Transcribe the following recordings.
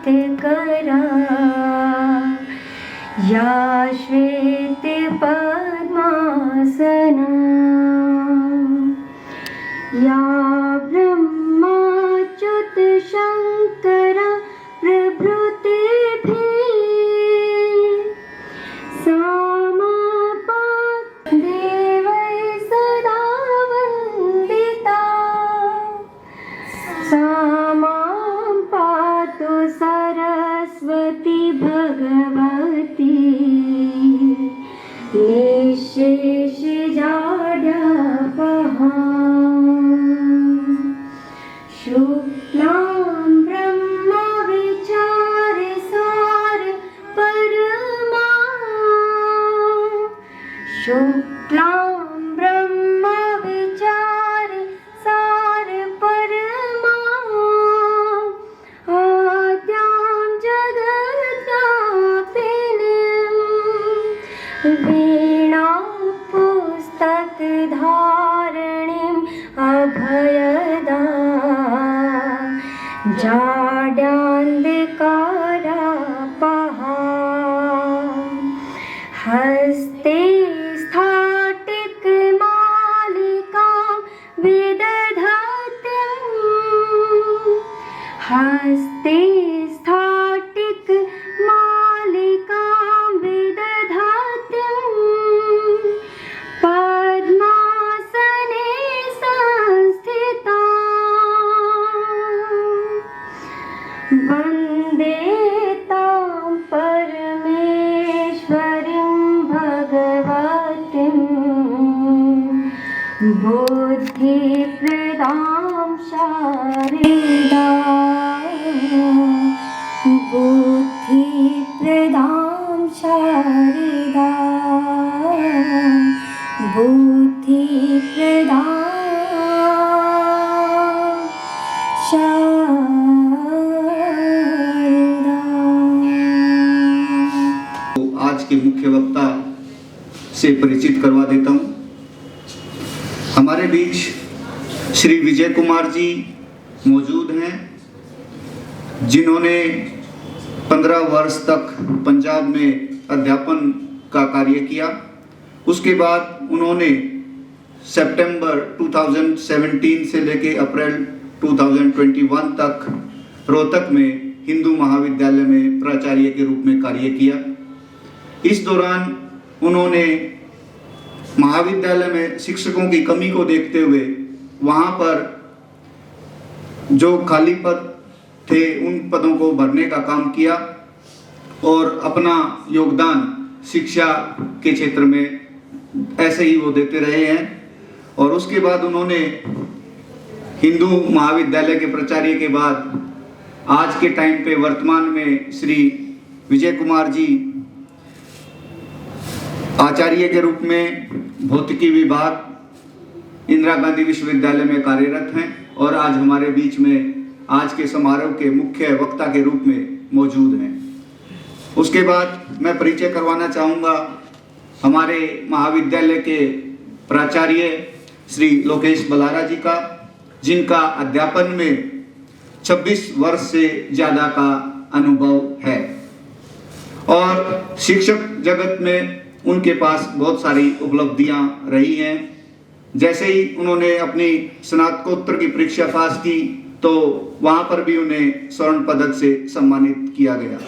करा या श्वेत पद्मासना या ब्रह्माच्युत शंकर प्रभृतिभिः समापत् देवैः सदा वन्दिता सा मां पातु सरस्वती भगवती निःशेषजाड्यापहा शुक्लां ब्रह्म विचार सार परमा शुक्लां ब्रह्म विचार सार परमा आद्यां जगद्व्यापिनीं वीणां पुस्तकधारिणीम् अभयदा जाड्यान्धकारापहा हस्ते स्फाटिकमालिकां विदधतीं हस्ते स्फाटिकमालिकां विदधतीं पद्मासने संस्थिता वन्दे तां परमेश्वरीं भगवतीं बुद्धिप्रदां शारदां बुद्धिप्रदां शारदां बुद्धिप्रदां आज के मुख्य वक्ता से परिचित करवा देता हूं। हमारे बीच श्री विजय कुमार जी मौजूद हैं, जिन्होंने 15 वर्ष तक पंजाब में अध्यापन का कार्य किया। उसके बाद उन्होंने सितंबर 2017 से लेकर अप्रैल 2021 तक रोहतक में हिंदू महाविद्यालय में प्राचार्य के रूप में कार्य किया। इस दौरान उन्होंने महाविद्यालय में शिक्षकों की कमी को देखते हुए वहाँ पर जो खाली पद थे उन पदों को भरने का काम किया और अपना योगदान शिक्षा के क्षेत्र में ऐसे ही वो देते रहे हैं। और उसके बाद उन्होंने हिंदू महाविद्यालय के प्राचार्य के बाद आज के टाइम पे वर्तमान में श्री विजय कुमार जी आचार्य के रूप में भौतिकी विभाग इंदिरा गांधी विश्वविद्यालय में कार्यरत हैं और आज हमारे बीच में आज के समारोह के मुख्य वक्ता के रूप में मौजूद हैं। उसके बाद मैं परिचय करवाना चाहूँगा हमारे महाविद्यालय के प्राचार्य श्री लोकेश बलारा जी का, जिनका अध्यापन में 26 वर्ष से ज़्यादा का अनुभव है और शिक्षक जगत में उनके पास बहुत सारी उपलब्धियां रही हैं। जैसे ही उन्होंने अपनी स्नातकोत्तर की परीक्षा पास की तो वहां पर भी उन्हें स्वर्ण पदक से सम्मानित किया गया।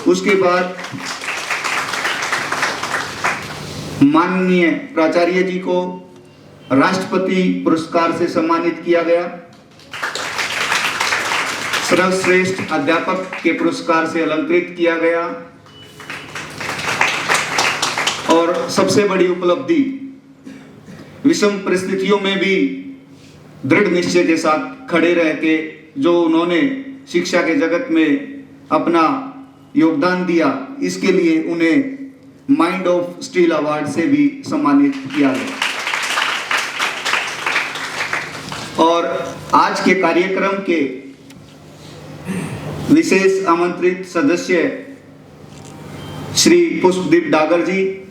उसके बाद माननीय प्राचार्य जी को राष्ट्रपति पुरस्कार से सम्मानित किया गया। सर्वश्रेष्ठ अध्यापक के पुरस्कार से अलंकृत किया गया और सबसे बड़ी उपलब्धि विषम परिस्थितियों में भी दृढ़ निश्चय के साथ खड़े रह के जो उन्होंने शिक्षा के जगत में अपना योगदान दिया, इसके लिए उन्हें माइंड ऑफ स्टील अवार्ड से भी सम्मानित किया गया। और आज के कार्यक्रम के विशेष आमंत्रित सदस्य श्री पुष्पदीप डागर जी,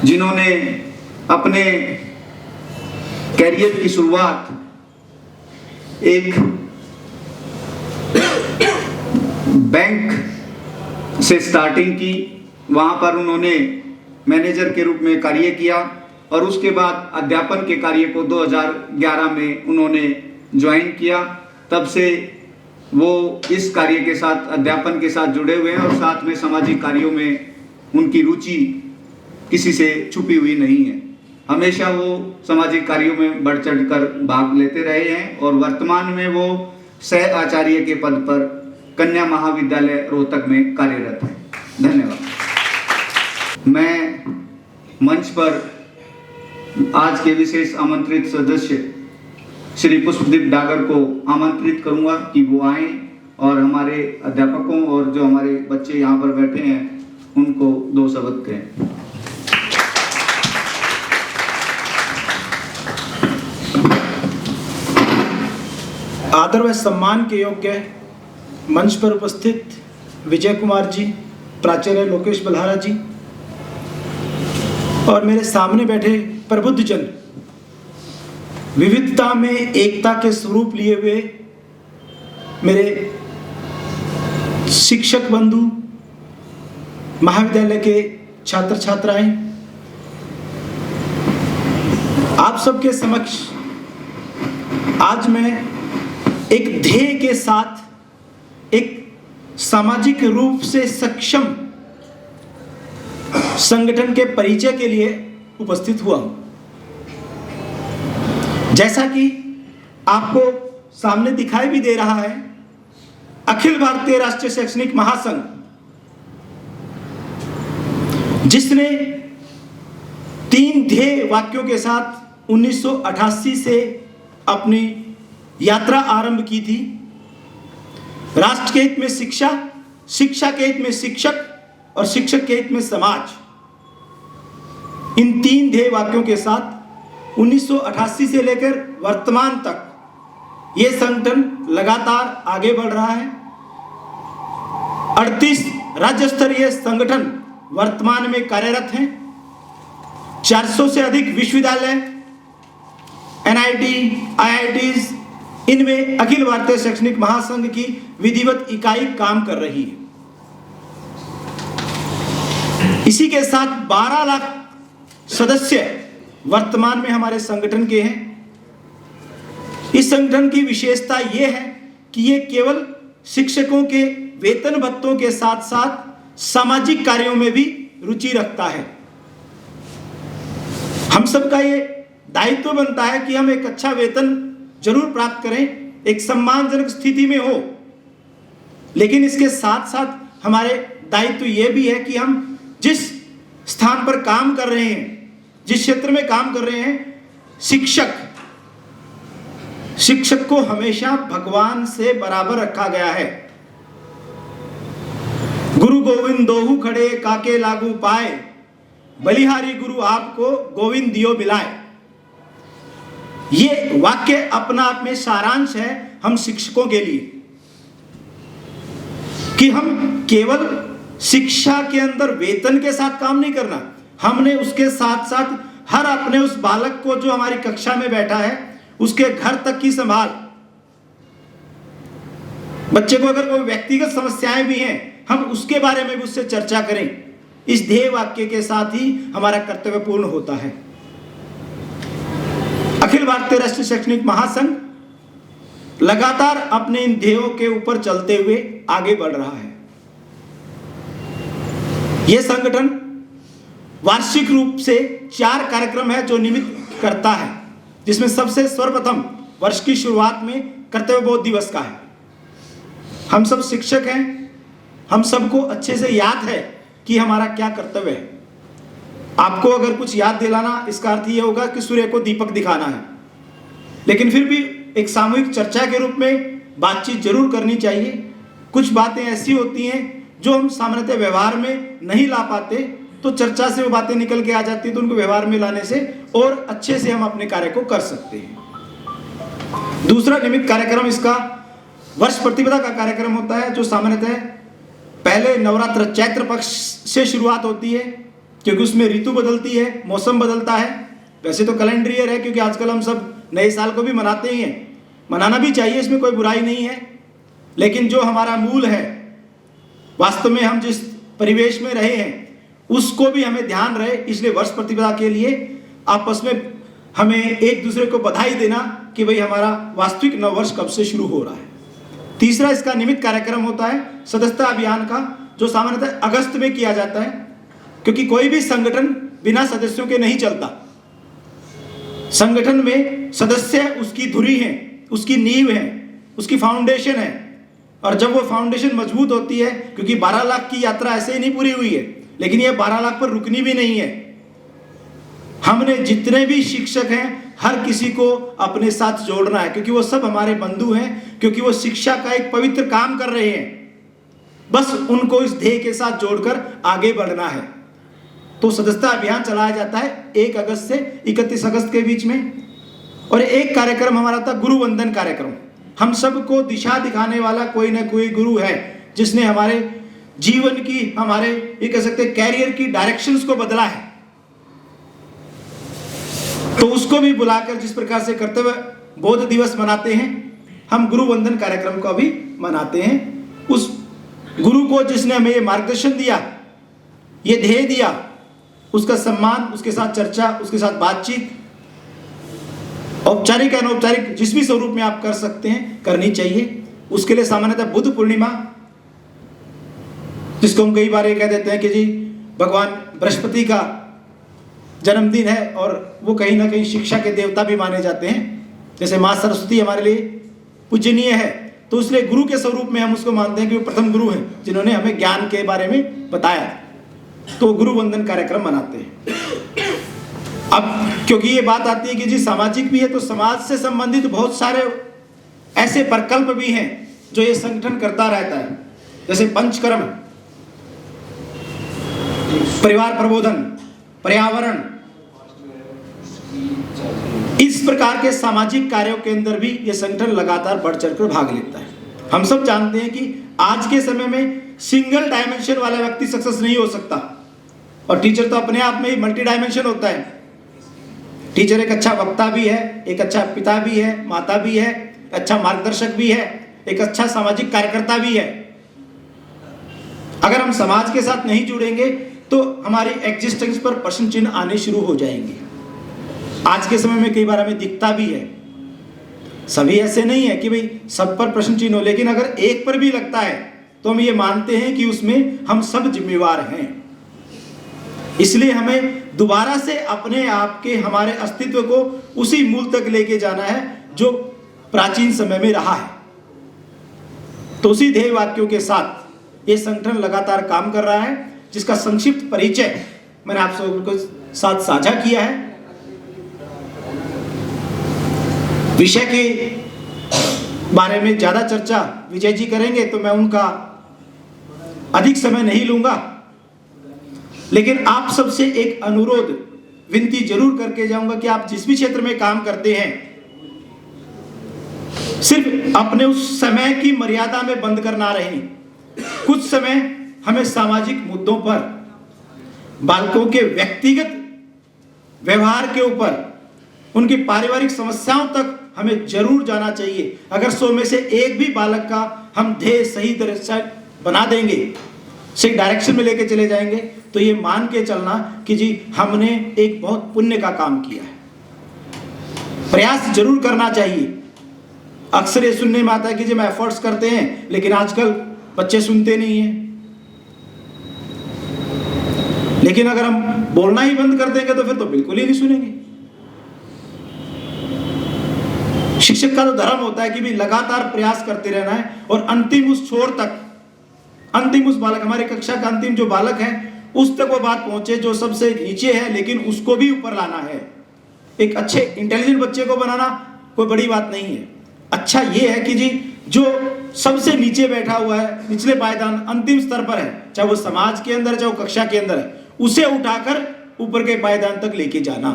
जिन्होंने अपने कैरियर की शुरुआत एक बैंक से स्टार्टिंग की, वहाँ पर उन्होंने मैनेजर के रूप में कार्य किया और उसके बाद अध्यापन के कार्य को 2011 में उन्होंने ज्वाइन किया। तब से वो इस कार्य के साथ, अध्यापन के साथ जुड़े हुए हैं और साथ में सामाजिक कार्यों में उनकी रुचि किसी से छुपी हुई नहीं है। हमेशा वो सामाजिक कार्यों में बढ़ चढ़ कर भाग लेते रहे हैं और वर्तमान में वो सह आचार्य के पद पर कन्या महाविद्यालय रोहतक में कार्यरत है। धन्यवाद। मैं मंच पर आज के विशेष आमंत्रित सदस्य श्री पुष्पदीप डागर को आमंत्रित करूंगा कि वो आए और हमारे अध्यापकों और जो हमारे बच्चे यहाँ पर बैठे हैं उनको 2 शब्द कहें। आदर व सम्मान के योग्य मंच पर उपस्थित विजय कुमार जी, प्राचार्य लोकेश बल्हारा जी और मेरे सामने बैठे प्रबुद्ध जन, विविधता में एकता के स्वरूप लिए हुए मेरे शिक्षक बंधु, महाविद्यालय के छात्र छात्राएं, आप सबके समक्ष आज मैं एक ध्येय के साथ एक सामाजिक रूप से सक्षम संगठन के परिचय के लिए उपस्थित हुआ हूं। जैसा कि आपको सामने दिखाई भी दे रहा है, अखिल भारतीय राष्ट्रीय शैक्षणिक महासंघ, जिसने 3 ध्येय वाक्यों के साथ 1988 से अपनी यात्रा आरंभ की थी। राष्ट्र के हित में शिक्षा, शिक्षा के हित में शिक्षक और शिक्षक के हित में समाज, इन 3 ध्येय वाक्यों के साथ 1988 से लेकर वर्तमान तक ये संगठन लगातार आगे बढ़ रहा है। 38 राज्य स्तरीय संगठन वर्तमान में कार्यरत हैं। 400 से अधिक विश्वविद्यालय, NIT, IITs, इनमें अखिल भारतीय शैक्षणिक महासंघ की विधिवत इकाई काम कर रही है। इसी के साथ 12 लाख सदस्य वर्तमान में हमारे संगठन के हैं। इस संगठन की विशेषता यह है कि यह केवल शिक्षकों के वेतन भत्तों के साथ साथ सामाजिक कार्यों में भी रुचि रखता है। हम सबका ये दायित्व बनता है कि हम एक अच्छा वेतन जरूर प्राप्त करें, एक सम्मानजनक स्थिति में हो, लेकिन इसके साथ साथ हमारे दायित्व ये भी है कि हम जिस स्थान पर काम कर रहे हैं, जिस क्षेत्र में काम कर रहे हैं, शिक्षक को हमेशा भगवान से बराबर रखा गया है। गुरु गोविंद दोहु खड़े काके लागू पाए, बलिहारी गुरु आपको गोविंद दियो बिलाए। ये वाक्य अपना आप में सारांश है हम शिक्षकों के लिए, कि हम केवल शिक्षा के अंदर वेतन के साथ काम नहीं करना, हमने उसके साथ साथ हर अपने उस बालक को जो हमारी कक्षा में बैठा है उसके घर तक की संभाल, बच्चे को अगर कोई व्यक्तिगत समस्याएं भी हैं हम उसके बारे में भी उससे चर्चा करें। इस ध्येय वाक्य के साथ ही हमारा कर्तव्य पूर्ण होता है। अखिल भारतीय राष्ट्रीय शैक्षणिक महासंघ लगातार अपने इन ध्येयों के ऊपर चलते हुए आगे बढ़ रहा है। यह संगठन वार्षिक रूप से 4 कार्यक्रम है जो निमित्त करता है, जिसमें सबसे सर्वप्रथम वर्ष की शुरुआत में कर्तव्य बोध दिवस का है। हम सब शिक्षक हैं, हम सबको अच्छे से याद है कि हमारा क्या कर्तव्य है। आपको अगर कुछ याद दिलाना, इसका अर्थ यह होगा कि सूर्य को दीपक दिखाना है, लेकिन फिर भी एक सामूहिक चर्चा के रूप में बातचीत जरूर करनी चाहिए। कुछ बातें ऐसी होती हैं जो हम सामान्यतः व्यवहार में नहीं ला पाते, तो चर्चा से वो बातें निकल के आ जाती हैं, तो उनको व्यवहार में लाने से और अच्छे से हम अपने कार्य को कर सकते हैं। दूसरा निमित्त कार्यक्रम इसका वर्ष प्रतिपदा का कार्यक्रम होता है, जो सामान्यतः पहले नवरात्र चैत्र पक्ष से शुरुआत होती है, क्योंकि उसमें ऋतु बदलती है, मौसम बदलता है। वैसे तो कैलेंडर ईयर है, क्योंकि आजकल हम सब नए साल को भी मनाते ही हैं, मनाना भी चाहिए, इसमें कोई बुराई नहीं है, लेकिन जो हमारा मूल है वास्तव में हम जिस परिवेश में रहे हैं उसको भी हमें ध्यान रहे, इसलिए वर्ष प्रतिपदा के लिए आपस में हमें एक दूसरे को बधाई देना कि भाई हमारा वास्तविक नववर्ष कब से शुरू हो रहा है। तीसरा इसका निमित्त कार्यक्रम होता है सदस्यता अभियान का, जो सामान्यतः अगस्त में किया जाता है, क्योंकि कोई भी संगठन बिना सदस्यों के नहीं चलता। संगठन में सदस्य उसकी धुरी है, उसकी नींव है, उसकी फाउंडेशन है, और जब वो फाउंडेशन मजबूत होती है, क्योंकि 12 लाख की यात्रा ऐसे ही नहीं पूरी हुई है, लेकिन ये 12 लाख पर रुकनी भी नहीं है। हमने जितने भी शिक्षक हैं हर किसी को अपने साथ जोड़ना है, क्योंकि वो सब हमारे बंधु हैं, क्योंकि वो शिक्षा का एक पवित्र काम कर रहे हैं। बस उनको इस ध्येय के साथ जोड़कर आगे बढ़ना है। तो सदस्यता अभियान चलाया जाता है 1 अगस्त से 31 अगस्त के बीच में। और एक कार्यक्रम हमारा था गुरु वंदन कार्यक्रम। हम सबको दिशा दिखाने वाला कोई ना कोई गुरु है जिसने हमारे जीवन की, हमारे ये कह सकते हैं कैरियर की डायरेक्शंस को बदला है। तो उसको भी बुलाकर जिस प्रकार से कर्तव्य बोध दिवस मनाते हैं, हम गुरु वंदन कार्यक्रम को भी मनाते हैं। उस गुरु को जिसने हमें ये मार्गदर्शन दिया, ये ध्येय दिया, उसका सम्मान, उसके साथ चर्चा, उसके साथ बातचीत, औपचारिक अनौपचारिक जिस भी स्वरूप में आप कर सकते हैं करनी चाहिए। उसके लिए सामान्यतः बुद्ध पूर्णिमा, जिसको हम कई बार ये कह देते हैं कि जी भगवान बृहस्पति का जन्मदिन है, और वो कहीं ना कहीं शिक्षा के देवता भी माने जाते हैं। जैसे माँ सरस्वती हमारे लिए पूजनीय है, तो इसलिए गुरु के स्वरूप में हम उसको मानते हैं कि वो प्रथम गुरु हैं जिन्होंने हमें ज्ञान के बारे में बताया। तो गुरु वंदन कार्यक्रम मनाते हैं। अब क्योंकि ये बात आती है कि जी सामाजिक भी है, तो समाज से संबंधित बहुत सारे ऐसे प्रकल्प भी हैं जो ये संगठन करता रहता है, जैसे पंचकर्म, परिवार प्रबोधन, पर्यावरण, इस प्रकार के सामाजिक कार्यों के अंदर भी ये संगठन लगातार बढ़ चढ़कर भाग लेता है। हम सब जानते हैं कि आज के समय में सिंगल डायमेंशन वाला व्यक्ति सक्सेस नहीं हो सकता, और टीचर तो अपने आप में ही मल्टी डायमेंशन होता है। टीचर एक अच्छा वक्ता भी है, एक अच्छा पिता भी है, माता भी है, अच्छा मार्गदर्शक भी है, एक अच्छा सामाजिक कार्यकर्ता भी है। अगर हम समाज के साथ नहीं जुड़ेंगे तो हमारी एग्जिस्टेंस पर प्रश्न चिन्ह आने शुरू हो जाएंगे। आज के समय में कई बार हमें दिखता भी है, सभी ऐसे नहीं है कि भाई सब पर प्रश्न चिन्ह हो, लेकिन अगर एक पर भी लगता है तो हम ये मानते हैं कि उसमें हम सब जिम्मेवार हैं। इसलिए हमें दोबारा से अपने आप के, हमारे अस्तित्व को उसी मूल तक लेके जाना है जो प्राचीन समय में रहा है। तो उसी ध्येय वाक्यों के साथ ये संगठन लगातार काम कर रहा है, जिसका संक्षिप्त परिचय मैंने आप सबके साथ साझा किया है। विषय के बारे में ज्यादा चर्चा विजय जी करेंगे, तो मैं उनका अधिक समय नहीं लूंगा, लेकिन आप सबसे एक अनुरोध, विनती जरूर करके जाऊंगा कि आप जिस भी क्षेत्र में काम करते हैं, सिर्फ अपने उस समय की मर्यादा में बंद करना रहे। कुछ समय हमें सामाजिक मुद्दों पर, बालकों के व्यक्तिगत व्यवहार के ऊपर, उनकी पारिवारिक समस्याओं तक हमें जरूर जाना चाहिए। अगर 100 में से एक भी बालक का हम ध्येय सही तरह से बना देंगे, सही डायरेक्शन में लेके चले जाएंगे, तो ये मान के चलना कि जी हमने एक बहुत पुण्य का काम किया है। प्रयास जरूर करना चाहिए। अक्सर ये सुनने में आता है कि जी हम एफर्ट्स करते हैं, लेकिन आजकल बच्चे सुनते नहीं हैं। लेकिन अगर हम बोलना ही बंद कर देंगे तो फिर तो बिल्कुल ही नहीं सुनेंगे। शिक्षक का तो धर्म होता है कि भी लगातार प्रयास करते रहना है, और अंतिम उस छोर तक, अंतिम उस बालक, हमारी कक्षा का अंतिम जो बालक है उस तक वो बात पहुंचे जो सबसे नीचे है, लेकिन उसको भी ऊपर लाना है। एक अच्छे इंटेलिजेंट बच्चे को बनाना कोई बड़ी बात नहीं है। अच्छा ये है कि जी जो सबसे नीचे बैठा हुआ है, निचले पायदान, अंतिम स्तर पर है, चाहे वो समाज के अंदर, चाहे वो कक्षा के अंदर है, उसे उठाकर ऊपर के पायदान तक लेके जाना,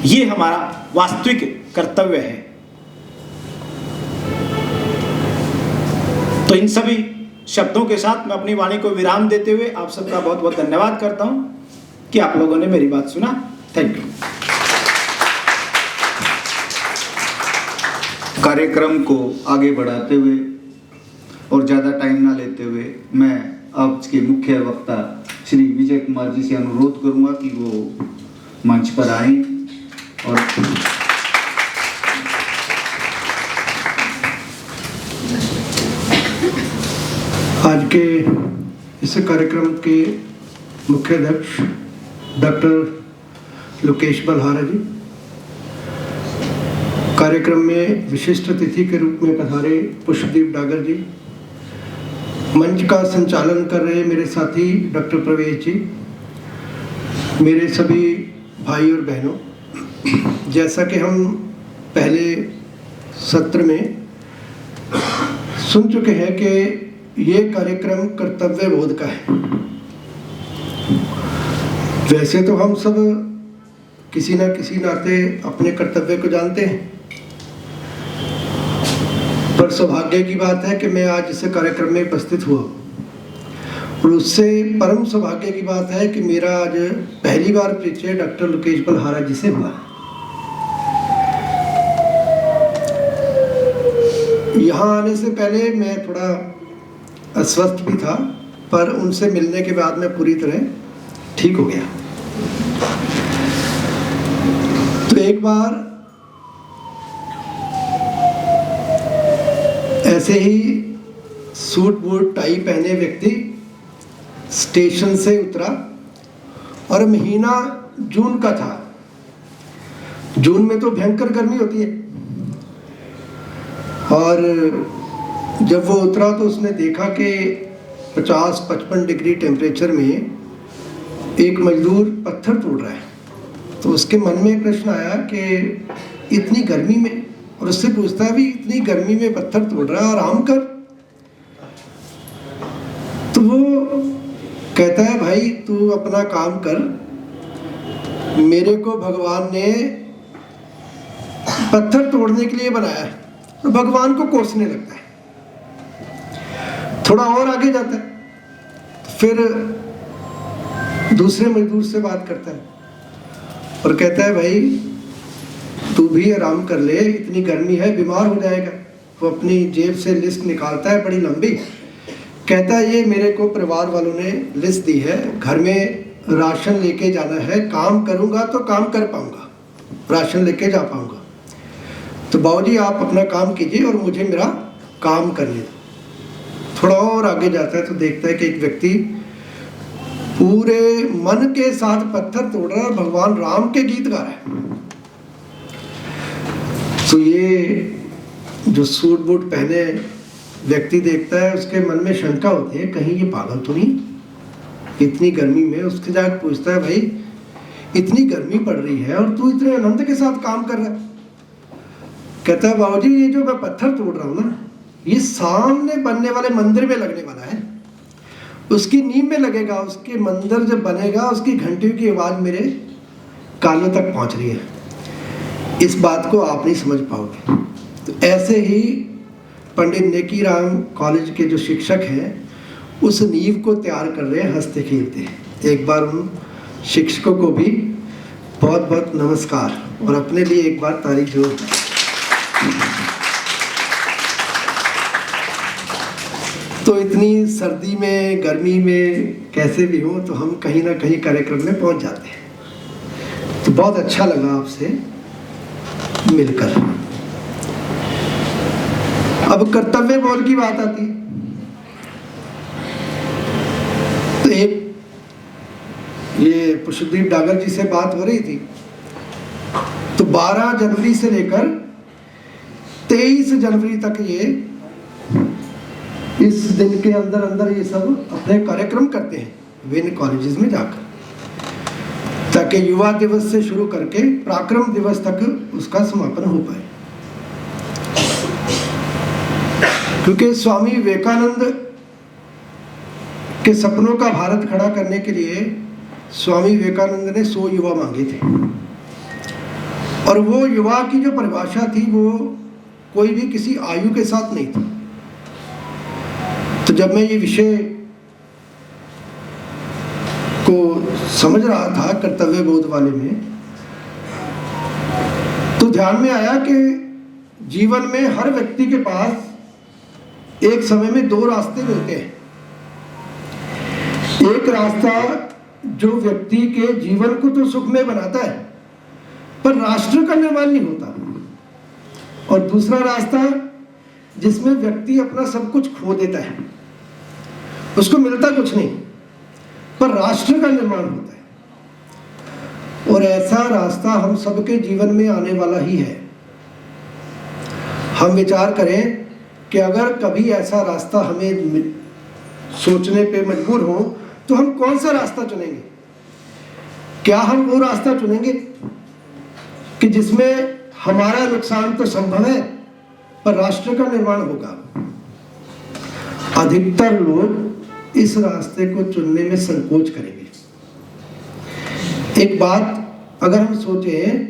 ये हमारा वास्तविक कर्तव्य है। तो इन सभी शब्दों के साथ मैं अपनी वाणी को विराम देते हुए आप सबका बहुत बहुत धन्यवाद करता हूं कि आप लोगों ने मेरी बात सुना। Thank you. कार्यक्रम को आगे बढ़ाते हुए और ज़्यादा टाइम ना लेते हुए मैं आज के मुख्य वक्ता श्री विजय कुमार जी से अनुरोध करूंगा कि वो मंच पर आएं और आज के इस कार्यक्रम के मुख्य अध्यक्ष डॉक्टर लोकेश बलहारा जी, कार्यक्रम में विशिष्ट अतिथि के रूप में पधारे पुष्पदीप डागर जी, मंच का संचालन कर रहे मेरे साथी डॉक्टर प्रवेश जी, मेरे सभी भाई और बहनों, जैसा कि हम पहले सत्र में सुन चुके हैं कि ये कार्यक्रम कर्तव्य बोध का है। वैसे तो हम सब किसी न किसी नाते अपने कर्तव्य को जानते हैं, पर सौभाग्य की बात है कि मैं आज इस कार्यक्रम में उपस्थित हुआ और उससे परम सौभाग्य की बात है कि मेरा आज पहली बार परिचय डॉक्टर लोकेश बलहारा जी से हुआ। यहाँ आने से पहले मैं थोड़ा अस्वस्थ भी था, पर उनसे मिलने के बाद मैं पूरी तरह ठीक हो गया। तो एक बार ऐसे ही सूट बूट टाई पहने व्यक्ति स्टेशन से उतरा और महीना जून का था। जून में तो भयंकर गर्मी होती है, और जब वो उतरा तो उसने देखा कि 50-55 डिग्री टेम्परेचर में एक मजदूर पत्थर तोड़ रहा है। तो उसके मन में प्रश्न आया कि इतनी गर्मी में, और उससे पूछता है भी इतनी गर्मी में पत्थर तोड़ रहा है, आराम कर। तो वो कहता है भाई तू अपना काम कर, मेरे को भगवान ने पत्थर तोड़ने के लिए बनाया है। और भगवान को कोसने लगता है। थोड़ा और आगे जाता है, फिर दूसरे मजदूर से बात करता है और कहता है भाई तू भी आराम कर ले, इतनी गर्मी है, बीमार हो जाएगा। वो अपनी जेब से लिस्ट निकालता है बड़ी लंबी, कहता है ये मेरे को परिवार वालों ने लिस्ट दी है, घर में राशन लेके जाना है, काम करूंगा तो काम कर पाऊंगा, राशन लेके जा पाऊंगा। तो बाबूजी आप अपना काम कीजिए और मुझे मेरा काम करने दो। थोड़ा और आगे जाता है तो देखता है कि एक व्यक्ति पूरे मन के साथ पत्थर तोड़ रहा है, भगवान राम के गीत गा रहा है। तो ये जो सूट बूट पहने व्यक्ति देखता है, उसके मन में शंका होती है कहीं ये पागल तो नहीं, इतनी गर्मी में। उसके जाकर पूछता है भाई इतनी गर्मी पड़ रही है और तू इतने आनंद के साथ काम कर रहा है। कहता है बाबूजी ये जो मैं पत्थर तोड़ रहा हूँ ना, ये सामने बनने वाले मंदिर में लगने वाला है, उसकी नींव में लगेगा, उसके मंदिर जब बनेगा उसकी घंटियों की आवाज़ मेरे कानों तक पहुँच रही है, इस बात को आप नहीं समझ पाओगे। तो ऐसे ही पंडित नेकीराम कॉलेज के जो शिक्षक हैं उस नींव को तैयार कर रहे हैं हंसते खेलते। एक बार उन शिक्षकों को भी बहुत बहुत नमस्कार और अपने लिए एक बार तारीफ जरूर। तो इतनी सर्दी में गर्मी में कैसे भी हो तो हम कहीं ना कहीं कार्यक्रम में पहुंच जाते हैं। तो बहुत अच्छा लगा आपसे मिलकर। अब कर्तव्य बोध की बात आती है तो एक ये पुष्पदीप डागर जी से बात हो रही थी, तो 12 जनवरी से लेकर 23 जनवरी तक ये इस दिन के अंदर अंदर ये सब अपने कार्यक्रम करते हैं विभिन्न कॉलेजेस में जाकर, ताकि युवा दिवस से शुरू करके पराक्रम दिवस तक उसका समापन हो पाए। क्योंकि स्वामी विवेकानंद के सपनों का भारत खड़ा करने के लिए स्वामी विवेकानंद ने 100 युवा मांगे थे, और वो युवा की जो परिभाषा थी वो कोई भी किसी आयु के साथ नहीं थी। तो जब मैं ये विषय को समझ रहा था कर्तव्य बोध वाले में, तो ध्यान में आया कि जीवन में हर व्यक्ति के पास एक समय में दो रास्ते मिलते हैं। एक रास्ता जो व्यक्ति के जीवन को तो सुखमय बनाता है पर राष्ट्र का निर्माण नहीं होता, और दूसरा रास्ता जिसमें व्यक्ति अपना सब कुछ खो देता है, उसको मिलता कुछ नहीं पर राष्ट्र का निर्माण होता है। और ऐसा रास्ता हम सबके जीवन में आने वाला ही है। हम विचार करें कि अगर कभी ऐसा रास्ता हमें सोचने पे मजबूर हो तो हम कौन सा रास्ता चुनेंगे? क्या हम वो रास्ता चुनेंगे कि जिसमें हमारा नुकसान तो संभव है पर राष्ट्र का निर्माण होगा? अधिकतर लोग इस रास्ते को चुनने में संकोच करेंगे। एक बात अगर हम सोचें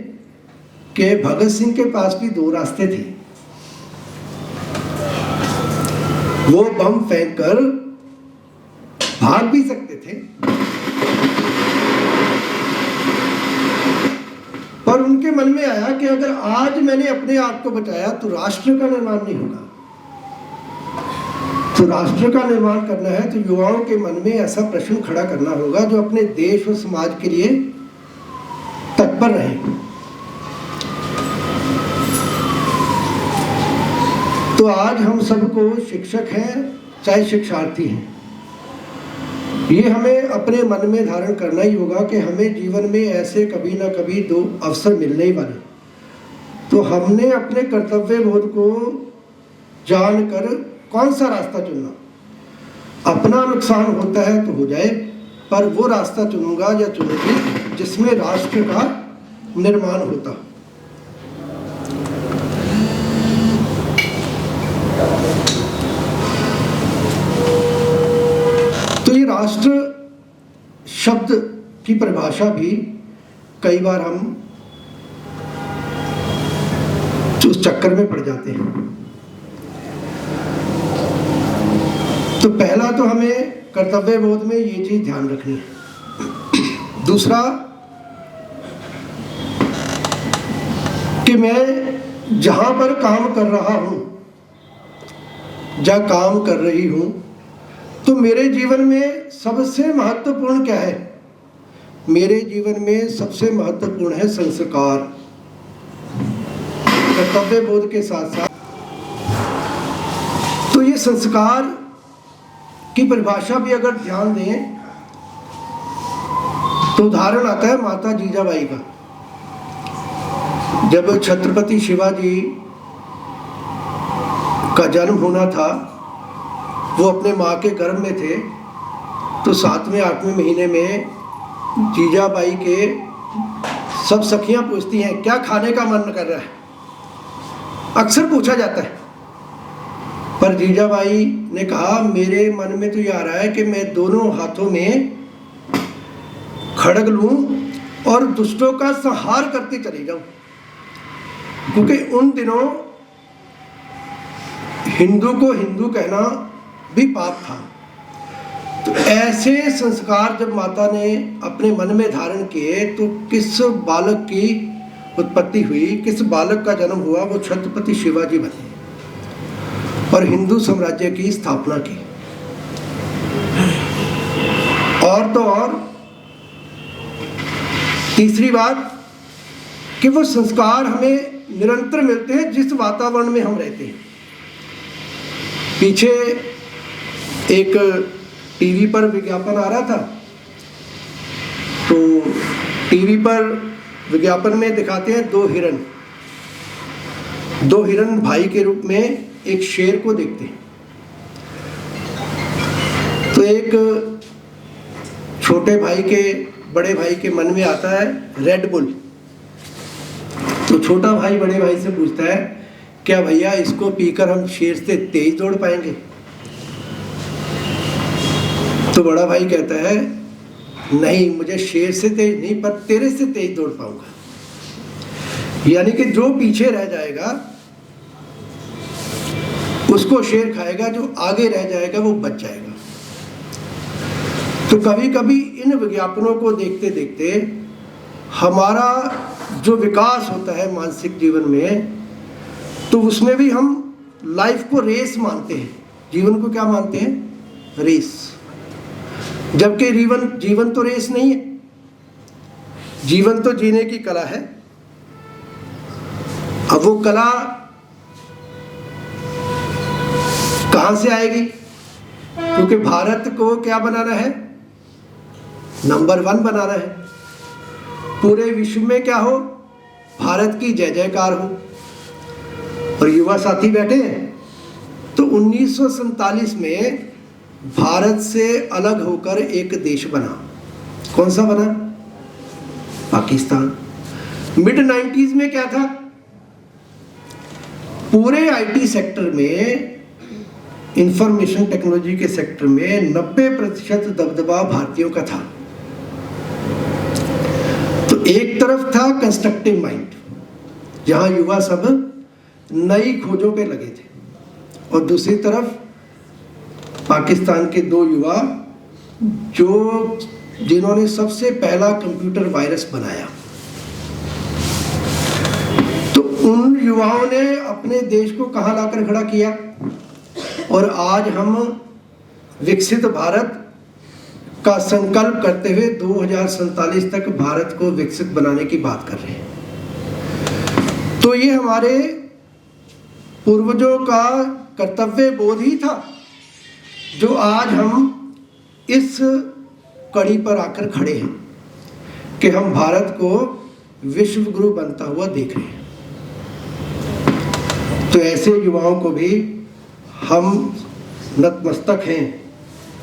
कि भगत सिंह के पास भी दो रास्ते थे, वो बम फेंककर भाग भी सकते थे पर उनके मन में आया कि अगर आज मैंने अपने आप को बचाया तो राष्ट्र का निर्माण नहीं होगा। तो राष्ट्र का निर्माण करना है तो युवाओं के मन में ऐसा प्रश्न खड़ा करना होगा जो अपने देश और समाज के लिए तत्पर रहे। तो आज हम सबको शिक्षक हैं चाहे शिक्षार्थी हैं, ये हमें अपने मन में धारण करना ही होगा कि हमें जीवन में ऐसे कभी ना कभी दो अवसर मिलने ही वाले। तो हमने अपने कर्तव्य बोध को जानकर कौन सा रास्ता चुनना? अपना नुकसान होता है तो हो जाए, पर वो रास्ता चुनूंगा या चुनूंगी जिसमें राष्ट्र का निर्माण होता। तो ये राष्ट्र शब्द की परिभाषा भी कई बार हम उस चक्कर में पड़ जाते हैं। तो पहला तो हमें कर्तव्य बोध में ये चीज ध्यान रखनी है। दूसरा कि मैं जहां पर काम कर रहा हूं या काम कर रही हूं तो मेरे जीवन में सबसे महत्वपूर्ण क्या है? मेरे जीवन में सबसे महत्वपूर्ण है संस्कार। कर्तव्य बोध के साथ साथ तो ये संस्कार की परिभाषा भी अगर ध्यान दें तो उदाहरण आता है माता जीजाबाई का। जब छत्रपति शिवाजी का जन्म होना था, वो अपने माँ के गर्भ में थे, तो 7वें 8वें महीने में जीजाबाई के सब सखियां पूछती हैं क्या खाने का मन कर रहा है, अक्सर पूछा जाता है। पर जीजाबाई ने कहा मेरे मन में तो ये आ रहा है कि मैं दोनों हाथों में खड्ग लूं और दुष्टों का संहार करती चली जाऊं, क्योंकि उन दिनों हिंदू को हिंदू कहना भी पाप था। तो ऐसे संस्कार जब माता ने अपने मन में धारण किए तो किस बालक की उत्पत्ति हुई, किस बालक का जन्म हुआ? वो छत्रपति शिवाजी बने और हिंदू साम्राज्य की स्थापना की। और तो और तीसरी बात कि वो संस्कार हमें निरंतर मिलते हैं जिस वातावरण में हम रहते हैं। पीछे एक टीवी पर विज्ञापन आ रहा था, तो टीवी पर विज्ञापन में दिखाते हैं दो हिरन भाई के रूप में एक शेर को देखते हैं। तो एक छोटे भाई के बड़े भाई के मन में आता है रेड बुल। तो छोटा भाई बड़े भाई से पूछता है क्या भैया इसको पीकर हम शेर से तेज दौड़ पाएंगे? तो बड़ा भाई कहता है नहीं, मुझे शेर से तेज नहीं पर तेरे से तेज दौड़ पाऊंगा। यानी कि जो पीछे रह जाएगा उसको शेर खाएगा, जो आगे रह जाएगा वो बच जाएगा। तो कभी कभी इन विज्ञापनों को देखते देखते हमारा जो विकास होता है मानसिक जीवन में, तो उसमें भी हम लाइफ को रेस मानते हैं जीवन को क्या मानते हैं? रेस। जबकि जीवन तो रेस नहीं है, जीवन तो जीने की कला है। अब वो कला कहां से आएगी? क्योंकि भारत को क्या बनाना है? नंबर 1 बनाना है। पूरे विश्व में क्या हो? भारत की जय जयकार हो। और युवा साथी बैठे हैं, तो 1947 में भारत से अलग होकर एक देश बना। कौन सा बना? पाकिस्तान। मिड 90s में क्या था? पूरे आईटी सेक्टर में, इंफॉर्मेशन टेक्नोलॉजी के सेक्टर में 90% दबदबा भारतीयों का था। तो एक तरफ था कंस्ट्रक्टिव माइंड, जहां युवा सब नई खोजों पे लगे थे, और दूसरी तरफ पाकिस्तान के 2 युवा जिन्होंने सबसे पहला कंप्यूटर वायरस बनाया। तो उन युवाओं ने अपने देश को कहां लाकर खड़ा किया, और आज हम विकसित भारत का संकल्प करते हुए 2047 तक भारत को विकसित बनाने की बात कर रहे हैं। तो ये हमारे पूर्वजों का कर्तव्य बोध ही था, जो आज हम इस कड़ी पर आकर खड़े हैं कि हम भारत को विश्व गुरु बनता हुआ देख रहे हैं। तो ऐसे युवाओं को भी हम नतमस्तक हैं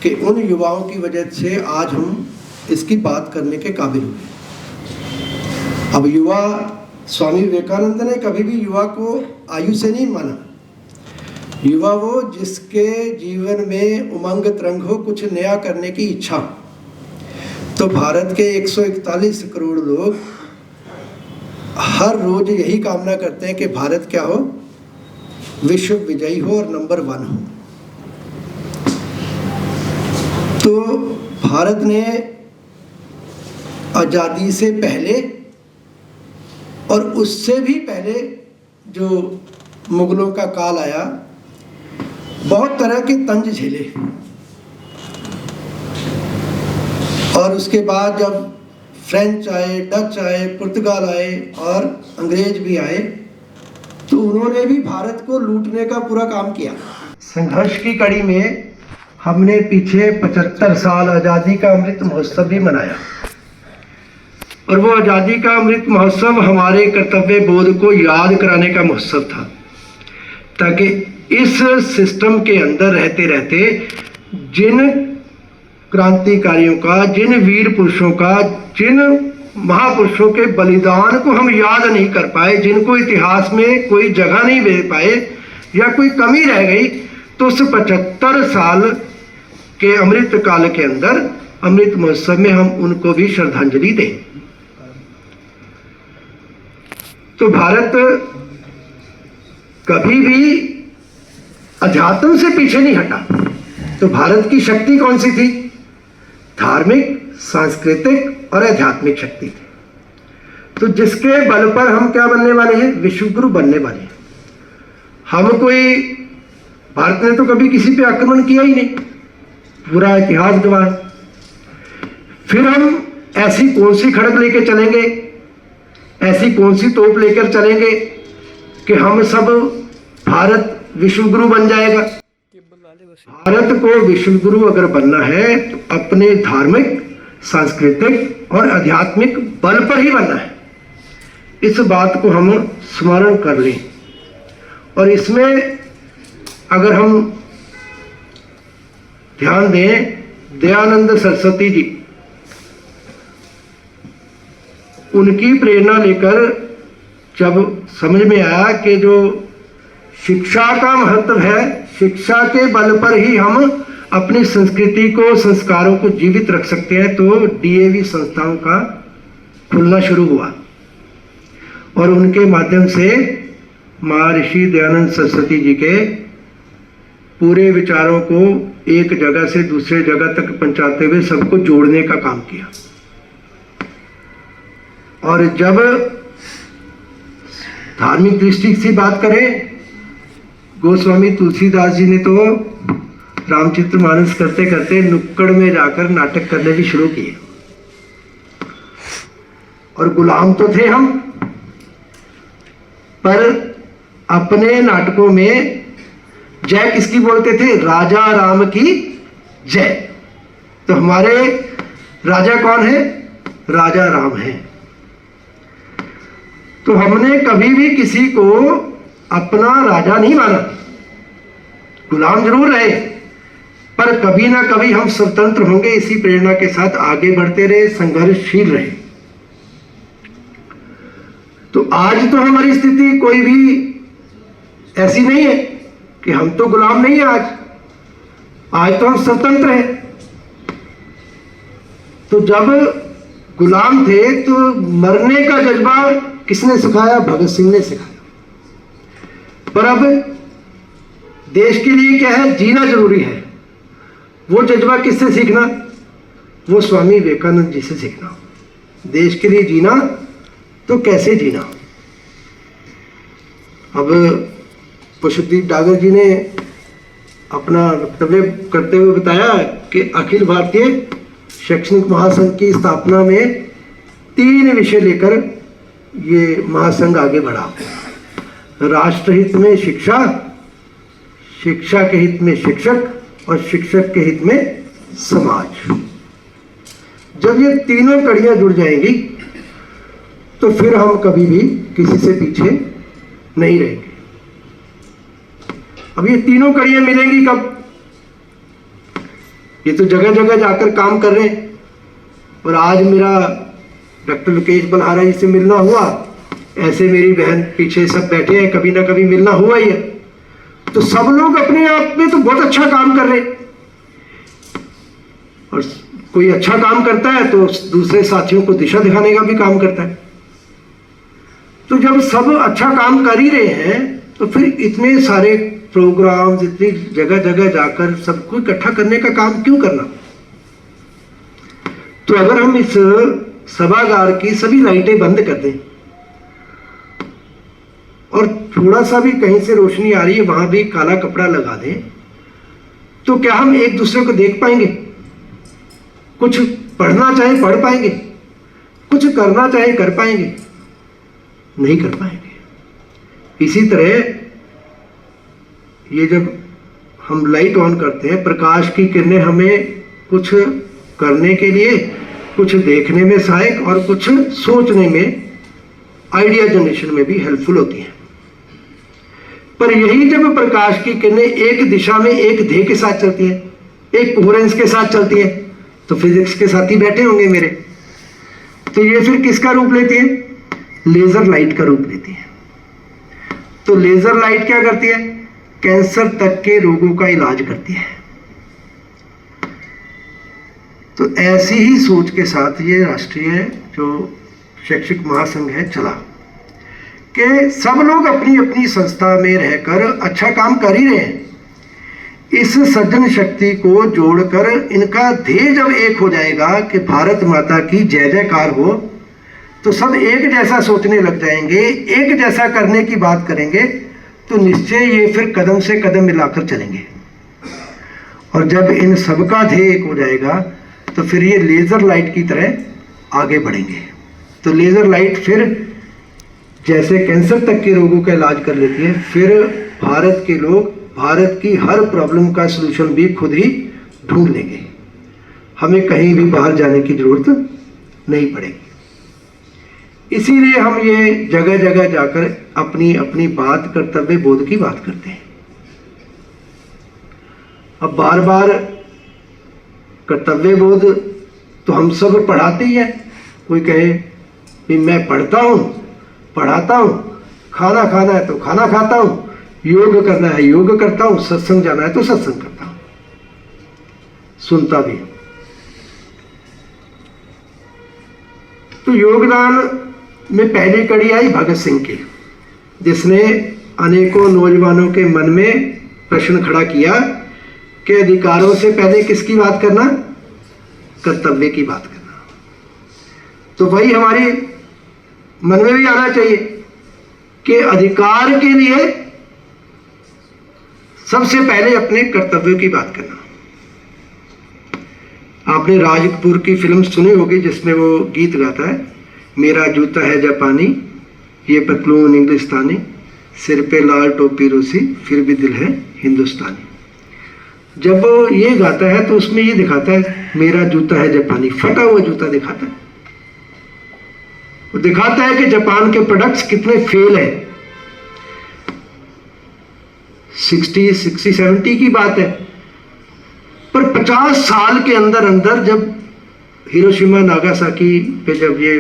कि उन युवाओं की वजह से आज हम इसकी बात करने के काबिल हुए। अब युवा, स्वामी विवेकानंद ने कभी भी युवा को आयु से नहीं माना। युवा वो जिसके जीवन में उमंग तरंग हो, कुछ नया करने की इच्छा। तो भारत के 141 करोड़ लोग हर रोज यही कामना करते हैं कि भारत क्या हो? विश्व विजयी हो और नंबर 1 हो। तो भारत ने आज़ादी से पहले और उससे भी पहले जो मुगलों का काल आया, बहुत तरह के तंज झेले। और उसके बाद जब फ्रेंच आए, डच आए, पुर्तगाल आए और अंग्रेज भी आए, तो उन्होंने भी भारत को लूटने का पूरा काम किया। संघर्ष की कड़ी में हमने पीछे 75 साल आज़ादी का अमृत महोत्सव भी मनाया, और वो आज़ादी का अमृत महोत्सव हमारे कर्तव्य बोध को याद कराने का महोत्सव था, ताकि इस सिस्टम के अंदर रहते रहते जिन क्रांतिकारियों का, जिन वीर पुरुषों का, जिन महापुरुषों के बलिदान को हम याद नहीं कर पाए, जिनको इतिहास में कोई जगह नहीं दे पाए या कोई कमी रह गई, तो उस 75 साल के अमृत काल के अंदर, अमृत महोत्सव में हम उनको भी श्रद्धांजलि दें। तो भारत कभी भी अध्यात्म से पीछे नहीं हटा। तो भारत की शक्ति कौन सी थी? धार्मिक, सांस्कृतिक और आध्यात्मिक शक्ति थी। तो जिसके बल पर हम क्या बनने वाले हैं? विश्व गुरु बनने वाले हैं। हम कोई, भारत ने तो कभी किसी पे आक्रमण किया ही नहीं, पूरा इतिहास गवाह। फिर हम ऐसी कौन सी खड़ग लेके चलेंगे, ऐसी कौन सी तोप लेकर चलेंगे कि हम सब भारत विश्व गुरु बन जाएगा? भारत को विश्व गुरु अगर बनना है तो अपने धार्मिक, सांस्कृतिक और आध्यात्मिक बल पर ही बनना है। इस बात को हम स्मरण कर लें। और इसमें अगर हम ध्यान दें, दयानंद सरस्वती जी, उनकी प्रेरणा लेकर जब समझ में आया कि जो शिक्षा का महत्व है, शिक्षा के बल पर ही हम अपनी संस्कृति को, संस्कारों को जीवित रख सकते हैं, तो डीएवी संस्थाओं का खुलना शुरू हुआ। और उनके माध्यम से महर्षि दयानंद सरस्वती जी के पूरे विचारों को एक जगह से दूसरे जगह तक पहुंचाते हुए सबको जोड़ने का काम किया। और जब धार्मिक दृष्टि से बात करें, गोस्वामी तुलसीदास जी ने तो रामचरितमानस करते करते नुक्कड़ में जाकर नाटक करने भी शुरू किए। और गुलाम तो थे हम, पर अपने नाटकों में जय किसकी बोलते थे? राजा राम की जय। तो हमारे राजा कौन है? राजा राम है। तो हमने कभी भी किसी को अपना राजा नहीं माना, गुलाम जरूर रहे, पर कभी ना कभी हम स्वतंत्र होंगे, इसी प्रेरणा के साथ आगे बढ़ते रहे, संघर्षशील रहे। तो आज तो हमारी स्थिति कोई भी ऐसी नहीं है कि हम तो गुलाम नहीं है। आज तो हम स्वतंत्र हैं। तो जब गुलाम थे तो मरने का जज्बा किसने सिखाया? भगत सिंह ने सिखाया। पर अब देश के लिए क्या है? जीना जरूरी है। वो जज्बा किससे सीखना? वो स्वामी विवेकानंद जी से सीखना। देश के लिए जीना तो कैसे जीना? अब पुष्पदीप डागर जी ने अपना वक्तव्य करते हुए बताया कि अखिल भारतीय शैक्षणिक महासंघ की स्थापना में 3 विषय लेकर ये महासंघ आगे बढ़ा। राष्ट्रहित में शिक्षा, शिक्षा के हित में शिक्षक और शिक्षक के हित में समाज। जब ये तीनों कड़ियां जुड़ जाएंगी तो फिर हम कभी भी किसी से पीछे नहीं रहेंगे। अब ये तीनों कड़ियां मिलेंगी कब? ये तो जगह जगह जाकर काम कर रहे हैं। और आज मेरा डॉक्टर लोकेश बलहारा जी से मिलना हुआ, ऐसे मेरी बहन पीछे सब बैठे हैं, कभी ना कभी मिलना हुआ ही है। तो सब लोग अपने आप में तो बहुत अच्छा काम कर रहे हैं। और कोई अच्छा काम करता है तो दूसरे साथियों को दिशा दिखाने का भी काम करता है। तो जब सब अच्छा काम कर ही रहे हैं तो फिर इतने सारे प्रोग्राम, इतनी जगह जगह जाकर सबको इकट्ठा करने का काम क्यों करना? तो अगर हम इस सभागार की सभी लाइटें बंद कर दें और थोड़ा सा भी कहीं से रोशनी आ रही है वहां भी काला कपड़ा लगा दें, तो क्या हम एक दूसरे को देख पाएंगे? कुछ पढ़ना चाहे पढ़ पाएंगे? कुछ करना चाहे कर पाएंगे? नहीं कर पाएंगे। इसी तरह ये जब हम लाइट ऑन करते हैं, प्रकाश की किरणें हमें कुछ करने के लिए, कुछ देखने में सहायक और कुछ सोचने में, आइडिया जनरेशन में भी हेल्पफुल होती हैं। पर यही जब प्रकाश की किरणें एक दिशा में एक ध्येय के साथ चलती है, एक कोहेरेंस के साथ चलती है, तो फिजिक्स के साथ ही बैठे होंगे मेरे, तो ये फिर किसका रूप लेती है? लेजर लाइट का रूप लेती है। तो लेजर लाइट क्या करती है? कैंसर तक के रोगों का इलाज करती है। तो ऐसी ही सोच के साथ ये राष्ट्रीय जो शैक्षिक महासंघ है चला कि सब लोग अपनी अपनी संस्था में रहकर अच्छा काम कर ही रहे हैं। इस सज्जन शक्ति को जोड़कर इनका ध्येय जब एक हो जाएगा कि भारत माता की जय जयकार हो, तो सब एक जैसा सोचने लग जाएंगे, एक जैसा करने की बात करेंगे, तो निश्चय ये फिर कदम से कदम मिलाकर चलेंगे। और जब इन सबका ध्येय एक हो जाएगा तो फिर ये लेजर लाइट की तरह आगे बढ़ेंगे। तो लेजर लाइट फिर जैसे कैंसर तक के रोगों का इलाज कर लेती है, फिर भारत के लोग भारत की हर प्रॉब्लम का सलूशन भी खुद ही ढूंढ लेंगे। हमें कहीं भी बाहर जाने की जरूरत नहीं पड़ेगी। इसीलिए हम ये जगह जगह जाकर अपनी अपनी बात, कर्तव्य बोध की बात करते हैं। अब बार बार कर्तव्य बोध तो हम सब पढ़ाते ही हैं। कोई कहे कि मैं पढ़ता हूँ, पढ़ाता हूँ, खाना खाना है तो खाना खाता हूँ, योग करना है योग करता हूँ, सत्संग जाना है तो सत्संग करता हूँ, सुनता भी हूँ। तो योगदान में पहली कड़ी आई भगत सिंह की, जिसने अनेकों नौजवानों के मन में प्रश्न खड़ा किया कि अधिकारों से पहले किसकी बात करना? कर्तव्य की बात करना। तो वही हमारी मन में भी आना चाहिए कि अधिकार के लिए सबसे पहले अपने कर्तव्यों की बात करना। आपने राज कपूर की फिल्म सुनी होगी जिसमें वो गीत गाता है, मेरा जूता है जापानी, ये पतलून इंग्लिस्तानी, सिर पे लाल टोपी रूसी, फिर भी दिल है हिंदुस्तानी। जब वो ये गाता है तो उसमें ये दिखाता है मेरा जूता है जापानी, फटा हुआ जूता दिखाता है। वो दिखाता है कि जापान के प्रोडक्ट्स कितने फेल है। 60-70 की बात है, पर 50 साल के अंदर अंदर जब हिरोशिमा नागासाकी पे जब ये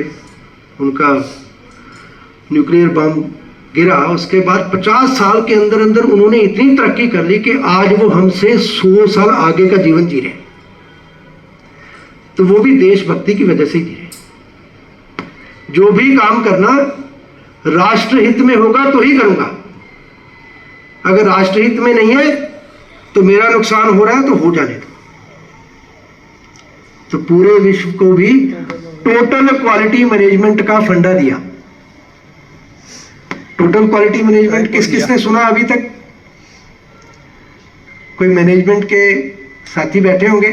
उनका न्यूक्लियर बम गिरा, उसके बाद 50 साल के अंदर अंदर उन्होंने इतनी तरक्की कर ली कि आज वो हमसे 100 साल आगे का जीवन जी रहे हैं। तो वो भी देशभक्ति की वजह से जी रहे। जो भी काम करना राष्ट्रहित में होगा तो ही करूंगा, अगर राष्ट्रहित में नहीं है तो मेरा नुकसान हो रहा है तो हो जाने दो। तो पूरे विश्व को भी टोटल क्वालिटी मैनेजमेंट का फंडा दिया। टोटल क्वालिटी मैनेजमेंट किस किस ने सुना अभी तक? कोई मैनेजमेंट के साथी बैठे होंगे?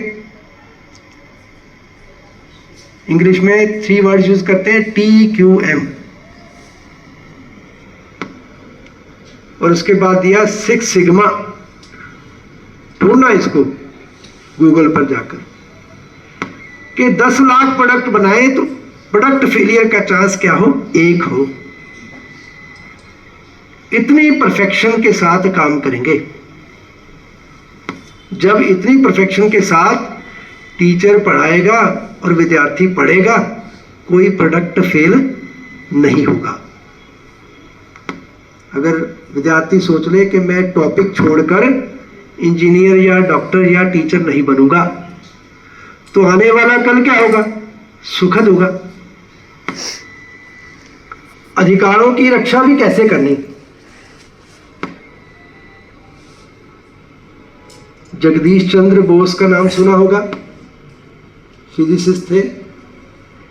इंग्लिश में 3 वर्ड्स यूज करते हैं, TQM, और उसके बाद दिया 6 सिग्मा। ढूंढना इसको गूगल पर जाकर कि 10 लाख प्रोडक्ट बनाए तो प्रोडक्ट फेलियर का चांस क्या हो? 1 हो। इतनी परफेक्शन के साथ काम करेंगे। जब इतनी परफेक्शन के साथ टीचर पढ़ाएगा और विद्यार्थी पढ़ेगा, कोई प्रोडक्ट फेल नहीं होगा। अगर विद्यार्थी सोच ले कि मैं टॉपिक छोड़कर इंजीनियर या डॉक्टर या टीचर नहीं बनूंगा, तो आने वाला कल क्या होगा? सुखद होगा। अधिकारों की रक्षा भी कैसे करनी? जगदीश चंद्र बोस का नाम सुना होगा, फिजिसिस्ट थे,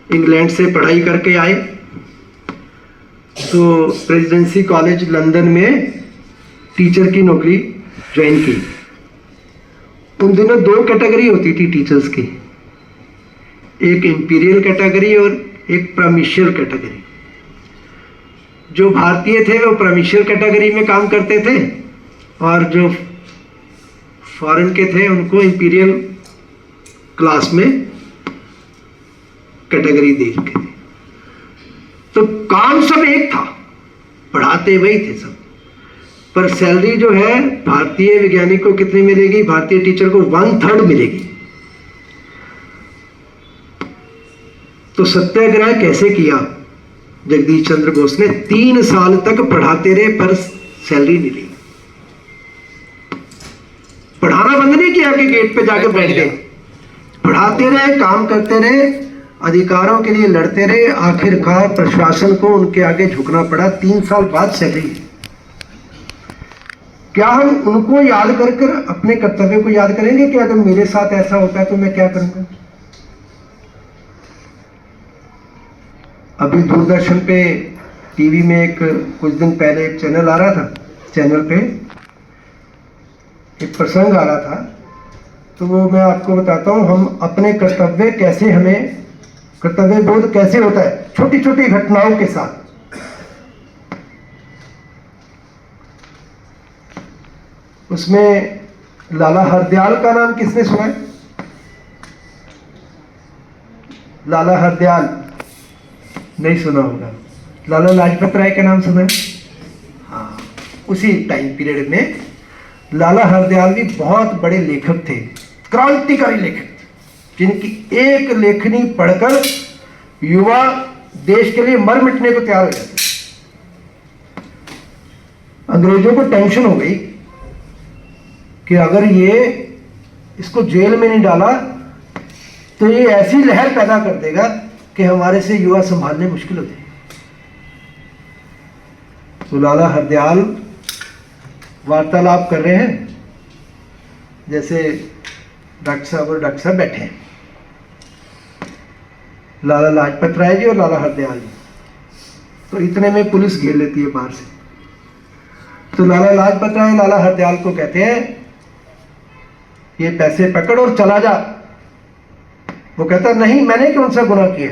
इंग्लैंड से पढ़ाई करके आए तो प्रेसिडेंसी कॉलेज लंदन में टीचर की नौकरी ज्वाइन की। उन दिनों 2 कैटेगरी होती थी टीचर्स की, एक इंपीरियल कैटेगरी और एक प्रोविंशियल कैटेगरी। जो भारतीय थे वो प्रोविंशियल कैटेगरी में काम करते थे और जो फॉरेन के थे उनको इंपीरियल क्लास में कैटेगरी दी गई थी। तो काम सब एक था, पढ़ाते वही थे सब, पर सैलरी जो है भारतीय वैज्ञानिक को कितनी मिलेगी? भारतीय टीचर को 1/3 मिलेगी। तो सत्याग्रह कैसे किया जगदीश चंद्र बोस ने? 3 साल तक पढ़ाते रहे पर सैलरी नहीं ली। पढ़ाना बंद नहीं किया कि गेट पे जाके बैठ गए, पढ़ाते रहे, काम करते रहे, अधिकारों के लिए लड़ते रहे। आखिरकार प्रशासन को उनके आगे झुकना पड़ा। 3 साल बाद सैलरी। क्या हम उनको याद कर कर अपने कर्तव्य को याद करेंगे कि अगर मेरे साथ ऐसा होता है तो मैं क्या करूंगा? अभी दूरदर्शन पे टीवी में कुछ दिन पहले एक चैनल आ रहा था, चैनल पे एक प्रसंग आ रहा था, तो वो मैं आपको बताता हूँ। हम अपने कर्तव्य कैसे, हमें कर्तव्य बोध कैसे होता है छोटी छोटी घटनाओं के साथ। उसमें लाला हरदयाल का नाम किसने सुना है? लाला हरदयाल नहीं सुना होगा। लाला लाजपत राय का नाम सुना है? हाँ, उसी टाइम पीरियड में लाला हरदयाल भी बहुत बड़े लेखक थे, क्रांतिकारी लेखक थे, जिनकी एक लेखनी पढ़कर युवा देश के लिए मर मिटने को तैयार हो जाते। अंग्रेजों को टेंशन हो गई कि अगर ये इसको जेल में नहीं डाला तो ये ऐसी लहर पैदा कर देगा कि हमारे से युवा संभालने मुश्किल हो जाएगी। तो लाला हरदयाल वार्तालाप कर रहे हैं, जैसे डॉक्टर साहब और डॉक्टर साहब बैठे हैं, लाला लाजपत राय जी और लाला हरदयाल जी। तो इतने में पुलिस घेर लेती है बाहर से। तो लाला लाजपत राय लाला हरदयाल को कहते हैं ये पैसे पकड़ और चला जा। वो कहता नहीं, मैंने कौन सा गुनाह किया।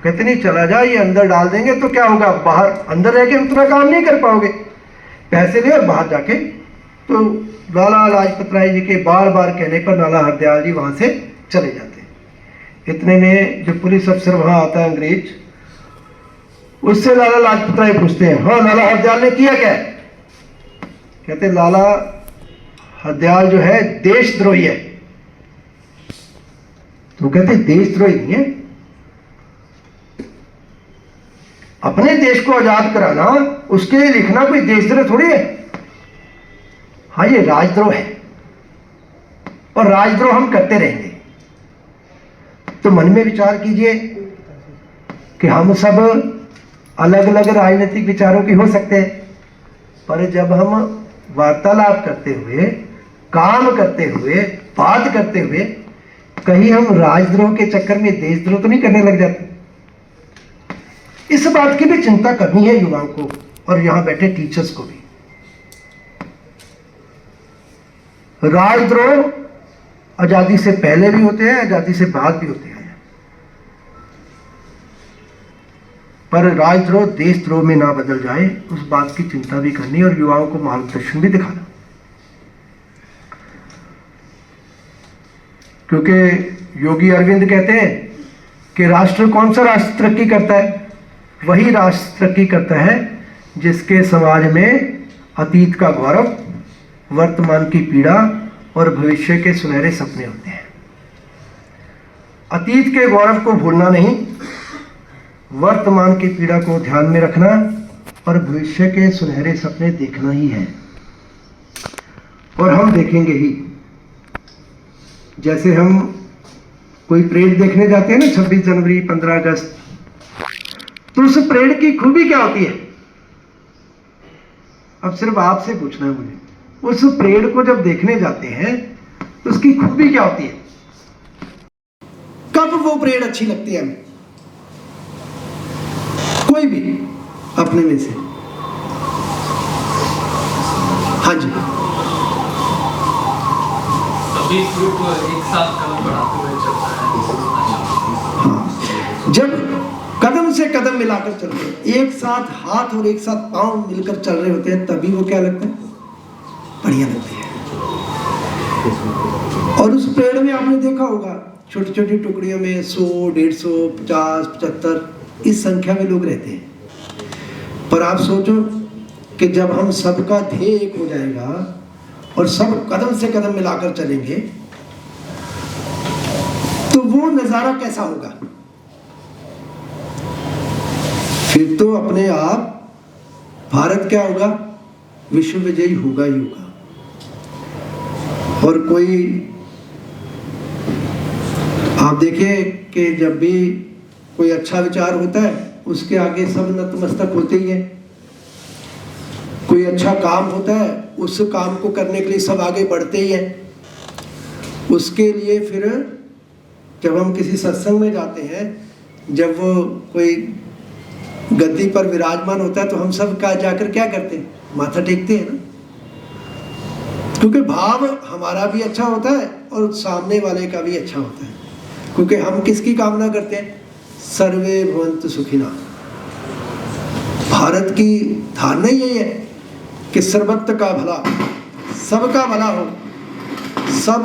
कहते नहीं, चला जा, ये अंदर डाल देंगे तो क्या होगा, बाहर अंदर रह के उतना काम नहीं कर पाओगे, पैसे ले और बाहर जाके। तो लाला लाजपत राय जी के बार बार कहने पर लाला हरदयाल जी वहां से चले जाते हैं। इतने में जो पुलिस अफसर वहां आता है अंग्रेज, उससे लाला लाजपत राय पूछते हैं, हाँ लाला हरदयाल ने किया क्या? कहते लाला हरदयाल जो है देशद्रोही है। तो कहते देशद्रोही नहीं है, अपने देश को आजाद कराना, उसके लिए लिखना कोई देशद्रोह थोड़ी है। हाँ ये राजद्रोह है और राजद्रोह हम करते रहेंगे। तो मन में विचार कीजिए कि हम सब अलग अलग राजनीतिक विचारों की हो सकते हैं, पर जब हम वार्तालाप करते हुए, काम करते हुए, बात करते हुए कहीं हम राजद्रोह के चक्कर में देशद्रोह तो नहीं करने लग जाते। इस बात की भी चिंता करनी है युवाओं को और यहां बैठे टीचर्स को भी। राजद्रोह आजादी से पहले भी होते हैं, आजादी से बाद भी होते हैं, पर राजद्रोह देशद्रोह में ना बदल जाए उस बात की चिंता भी करनी और युवाओं को मार्गदर्शन भी दिखाना। क्योंकि योगी अरविंद कहते हैं कि राष्ट्र, कौन सा राष्ट्र तरक्की करता है? वही राष्ट्र तरक्की करता है जिसके समाज में अतीत का गौरव, वर्तमान की पीड़ा और भविष्य के सुनहरे सपने होते हैं। अतीत के गौरव को भूलना नहीं, वर्तमान की पीड़ा को ध्यान में रखना और भविष्य के सुनहरे सपने देखना ही है। और हम देखेंगे ही। जैसे हम कोई परेड देखने जाते हैं ना, 26 जनवरी, 15 अगस्त, तो उस परेड की खूबी क्या होती है? अब सिर्फ आपसे पूछना है मुझे, उस परेड को जब देखने जाते हैं तो उसकी खूबी क्या होती है? कब वो परेड अच्छी लगती है हमें? कोई भी अपने में से? हाँ जी। सभी ग्रुप एक साथ कदम बढ़ाते हुए चलता है। हाँ, जब कदम से कदम मिलाकर चल रहे हैं, एक साथ हाथ और एक साथ पांव मिलकर चल रहे होते हैं, तभी वो क्या लगता है? बढ़िया लगती है। और उस पेड़ में आपने देखा होगा छोटी छोटी टुकड़ियों में 100, 150, 50, 75 इस संख्या में लोग रहते हैं। पर आप सोचो कि जब हम सबका ध्येय एक हो जाएगा और सब कदम से कदम मिलाकर चलेंगे तो वो नजारा कैसा होगा? फिर तो अपने आप भारत क्या होगा? विश्व विजयी होगा ही होगा। और कोई आप देखिए कि जब भी कोई अच्छा विचार होता है उसके आगे सब नतमस्तक होते ही हैं। कोई अच्छा काम होता है उस काम को करने के लिए सब आगे बढ़ते ही हैं। उसके लिए फिर जब हम किसी सत्संग में जाते हैं, जब वो कोई गद्दी पर विराजमान होता है तो हम सब का जाकर क्या करते हैं? माथा टेकते हैं ना, क्योंकि भाव हमारा भी अच्छा होता है और सामने वाले का भी अच्छा होता है। क्योंकि हम किसकी कामना करते हैं? सर्वे भवन्तु सुखिनः। भारत की धारणा यही है कि सर्वत्र का भला, सबका भला हो, सब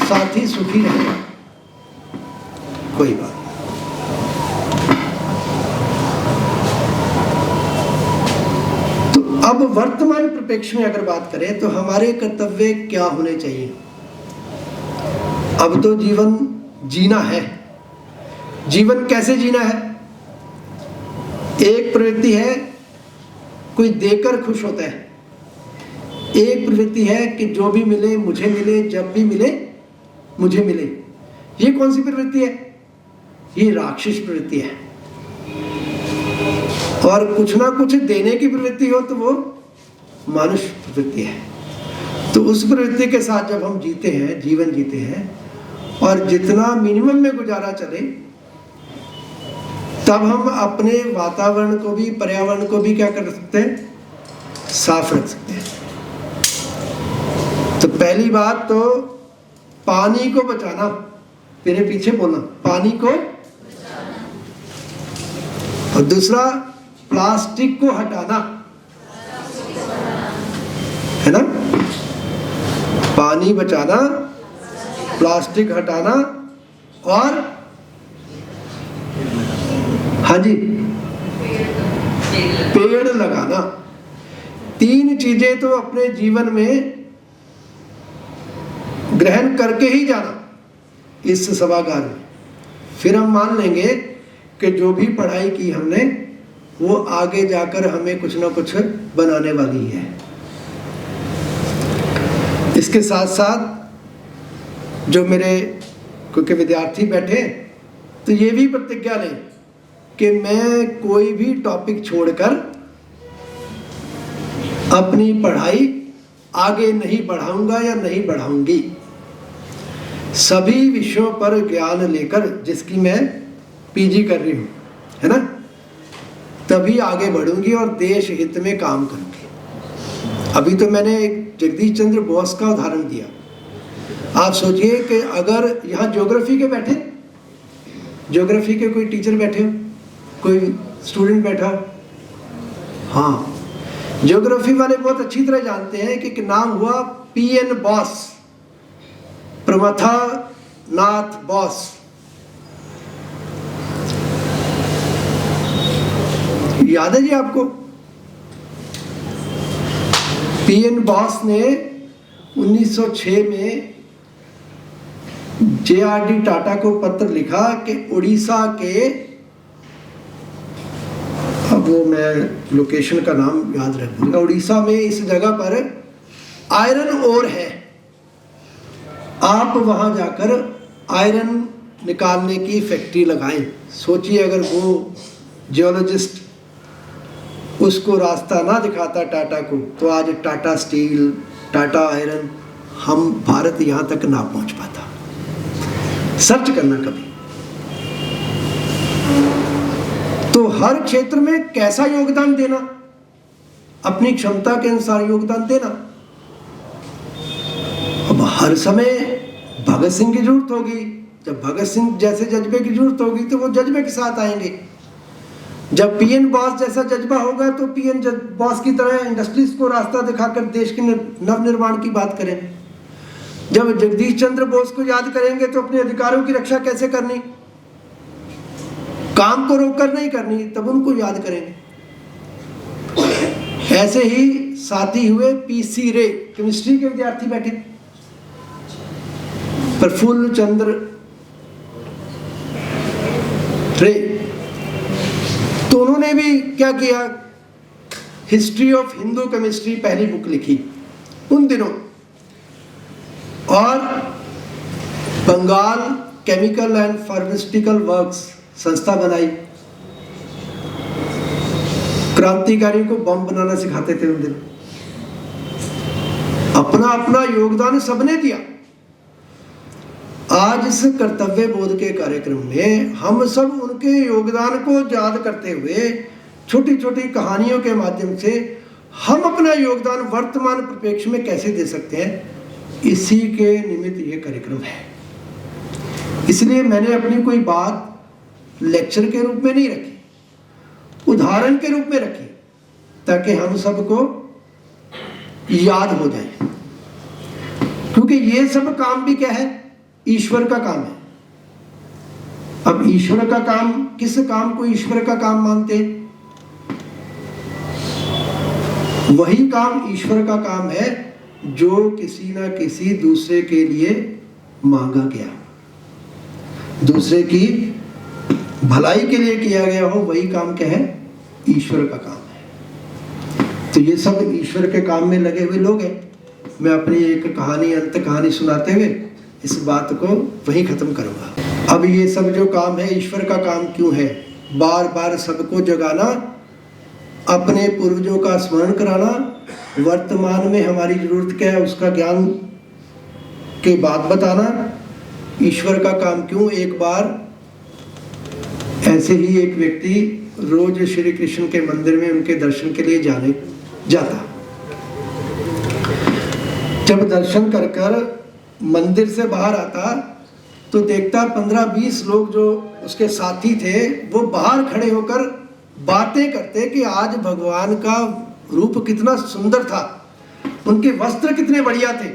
साथी सुखी रहे। कोई बात। तो अब वर्तमान परिप्रेक्ष्य में अगर बात करें तो हमारे कर्तव्य क्या होने चाहिए? अब तो जीवन जीना है। जीवन कैसे जीना है? एक प्रवृत्ति है कोई देकर खुश होता है, एक प्रवृत्ति है कि जो भी मिले मुझे मिले, जब भी मिले मुझे मिले। ये कौन सी प्रवृत्ति है? ये राक्षस प्रवृत्ति है। और कुछ ना कुछ देने की प्रवृत्ति हो तो वो मानुष प्रवृत्ति है। तो उस प्रवृत्ति के साथ जब हम जीते हैं, जीवन जीते हैं, और जितना मिनिमम में गुजारा चले, तब हम अपने वातावरण को भी, पर्यावरण को भी क्या कर सकते हैं? साफ रख सकते हैं। तो पहली बात तो पानी को बचाना, मेरे पीछे बोलना, पानी को, और दूसरा प्लास्टिक को हटाना, है ना। पानी बचाना, प्लास्टिक हटाना, और हाँ जी, पेड़ लगाना। 3 चीजें तो अपने जीवन में ग्रहण करके ही जाना इस सभागार में। फिर हम मान लेंगे कि जो भी पढ़ाई की हमने वो आगे जाकर हमें कुछ ना कुछ बनाने वाली है। इसके साथ साथ जो मेरे क्योंकि विद्यार्थी बैठे, तो ये भी प्रतिज्ञा लें कि मैं कोई भी टॉपिक छोड़कर अपनी पढ़ाई आगे नहीं बढ़ाऊंगा या नहीं बढ़ाऊंगी। सभी विषयों पर ज्ञान लेकर, जिसकी मैं पीजी कर रही हूँ, है ना, तभी आगे बढ़ूंगी और देश हित में काम करूंगी। अभी तो मैंने एक जगदीश चंद्र बोस का उदाहरण दिया। आप सोचिए कि अगर यहाँ ज्योग्राफी के बैठे, ज्योग्राफी के कोई टीचर बैठे हो, कोई स्टूडेंट बैठा हो, हाँ, ज्योग्राफी वाले बहुत अच्छी तरह जानते हैं कि नाम हुआ पीएन बोस, प्रमथा नाथ बोस। याद है जी आपको? पीएन बोस ने 1906 में जेआरडी टाटा को पत्र लिखा कि उड़ीसा के, अब वो मैं लोकेशन का नाम याद रखूंगा, उड़ीसा में इस जगह पर आयरन ओर है, आप वहां जाकर आयरन निकालने की फैक्ट्री लगाएं। सोचिए अगर वो जियोलॉजिस्ट उसको रास्ता ना दिखाता टाटा को, तो आज टाटा स्टील, टाटा आयरन, हम भारत यहाँ तक ना पहुँच पाता। सर्च करना कभी। तो हर क्षेत्र में कैसा योगदान देना, अपनी क्षमता के अनुसार योगदान देना। अब हर समय भगत सिंह की जरूरत होगी, जब भगत सिंह जैसे जज्बे की जरूरत होगी तो वो जज्बे के साथ आएंगे। जब पीएन बॉस जैसा जज्बा होगा तो पीएन बॉस की तरह इंडस्ट्रीज को रास्ता दिखाकर देश के नवनिर्माण की बात करें। जब जगदीश चंद्र बोस को याद करेंगे तो अपने अधिकारों की रक्षा कैसे करनी, काम को रोककर नहीं करनी, तब उनको याद करेंगे। ऐसे ही साथी हुए पीसी रे, केमिस्ट्री के विद्यार्थी बैठे, प्रफुल्ल चंद्र रे, तो उन्होंने भी क्या किया, हिस्ट्री ऑफ हिंदू केमिस्ट्री पहली बुक लिखी उन दिनों, और Bengal chemical and pharmaceutical works संस्था बनाई। क्रांतिकारी को बम बनाना सिखाते थे उन दिनों। अपना अपना योगदान सबने दिया। आज इस कर्तव्य बोध के कार्यक्रम में हम सब उनके योगदान को याद करते हुए छोटी छोटी कहानियों के माध्यम से हम अपना योगदान वर्तमान परिप्रेक्ष्य में कैसे दे सकते हैं, इसी के निमित्त ये कार्यक्रम है। इसलिए मैंने अपनी कोई बात लेक्चर के रूप में नहीं रखी, उदाहरण के रूप में रखी, ताकि हम सबको याद हो जाए। क्योंकि ये सब काम भी क्या है, ईश्वर का काम है। अब ईश्वर का काम, किस काम को ईश्वर का काम मानते हैं? वही काम ईश्वर का काम है जो किसी ना किसी दूसरे के लिए मांगा गया, दूसरे की भलाई के लिए किया गया हो, वही काम क्या है, ईश्वर का काम है। तो ये सब ईश्वर के काम में लगे हुए लोग हैं। मैं अपनी एक कहानी, अंत कहानी सुनाते हुए इस बात को वहीं खत्म करूंगा। अब ये सब जो काम है ईश्वर का काम क्यों है? बार बार सबको जगाना, अपने पूर्वजों का स्मरण कराना, वर्तमान में हमारी जरूरत क्या है उसका ज्ञान के बात बताना। ईश्वर का काम क्यों? एक बार ऐसे ही एक व्यक्ति रोज श्री कृष्ण के मंदिर में उनके दर्शन के लिए जाता, जब दर्शन कर कर मंदिर से बाहर आता तो देखता 15-20 लोग जो उसके साथी थे वो बाहर खड़े होकर बातें करते कि आज भगवान का रूप कितना सुंदर था, उनके वस्त्र कितने बढ़िया थे।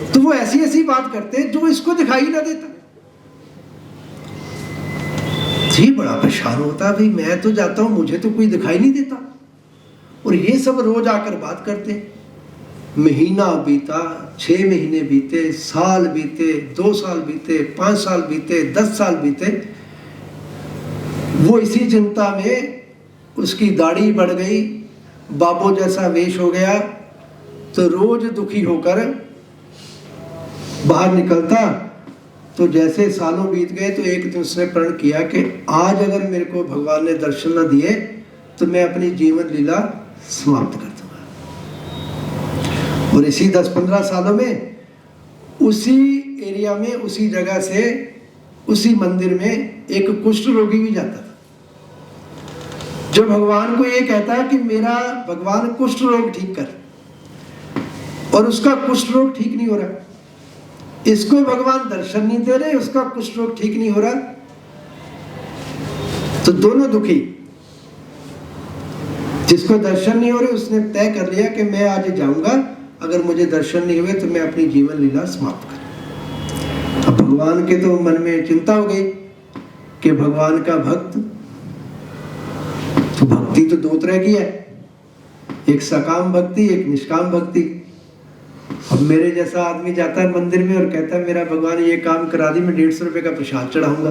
तो वो ऐसी ऐसी बात करते जो इसको दिखाई ना देता। जी बड़ा परेशान होता, भाई मैं तो जाता हूं मुझे तो कोई दिखाई नहीं देता, और ये सब रोज आकर बात करते। महीना बीता, 6 महीने बीते, साल बीते, 2 साल बीते, 5 साल बीते, 10 साल बीते। वो इसी चिंता में उसकी दाढ़ी बढ़ गई, बाबू जैसा वेश हो गया, तो रोज दुखी होकर बाहर निकलता। तो जैसे सालों बीत गए तो एक दिन उसने प्रण किया कि आज अगर मेरे को भगवान ने दर्शन न दिए तो मैं अपनी जीवन लीला समाप्त कर दूंगा। और इसी 10-15 सालों में उसी एरिया में, उसी जगह से, उसी मंदिर में एक कुष्ठ रोगी भी जाता था, जो भगवान को ये कहता है कि मेरा भगवान कुष्ठ रोग ठीक कर, और उसका कुष्ठ रोग ठीक नहीं हो रहा। इसको भगवान दर्शन नहीं दे रहे, उसका कुष्ठ रोग ठीक नहीं हो रहा। तो दोनों दुखी। जिसको दर्शन नहीं हो रहे उसने तय कर लिया कि मैं आज जाऊंगा, अगर मुझे दर्शन नहीं हुए तो मैं अपनी जीवन लीला समाप्त करूं। अब भगवान के तो मन में चिंता हो गई कि भगवान का भक्त, तो भक्ति तो 2 तरह की है, एक सकाम भक्ति, एक निष्काम भक्ति। अब मेरे जैसा आदमी जाता है मंदिर में और कहता है मेरा भगवान ये काम करा दी, मैं 150 रुपए का प्रसाद चढ़ाऊंगा,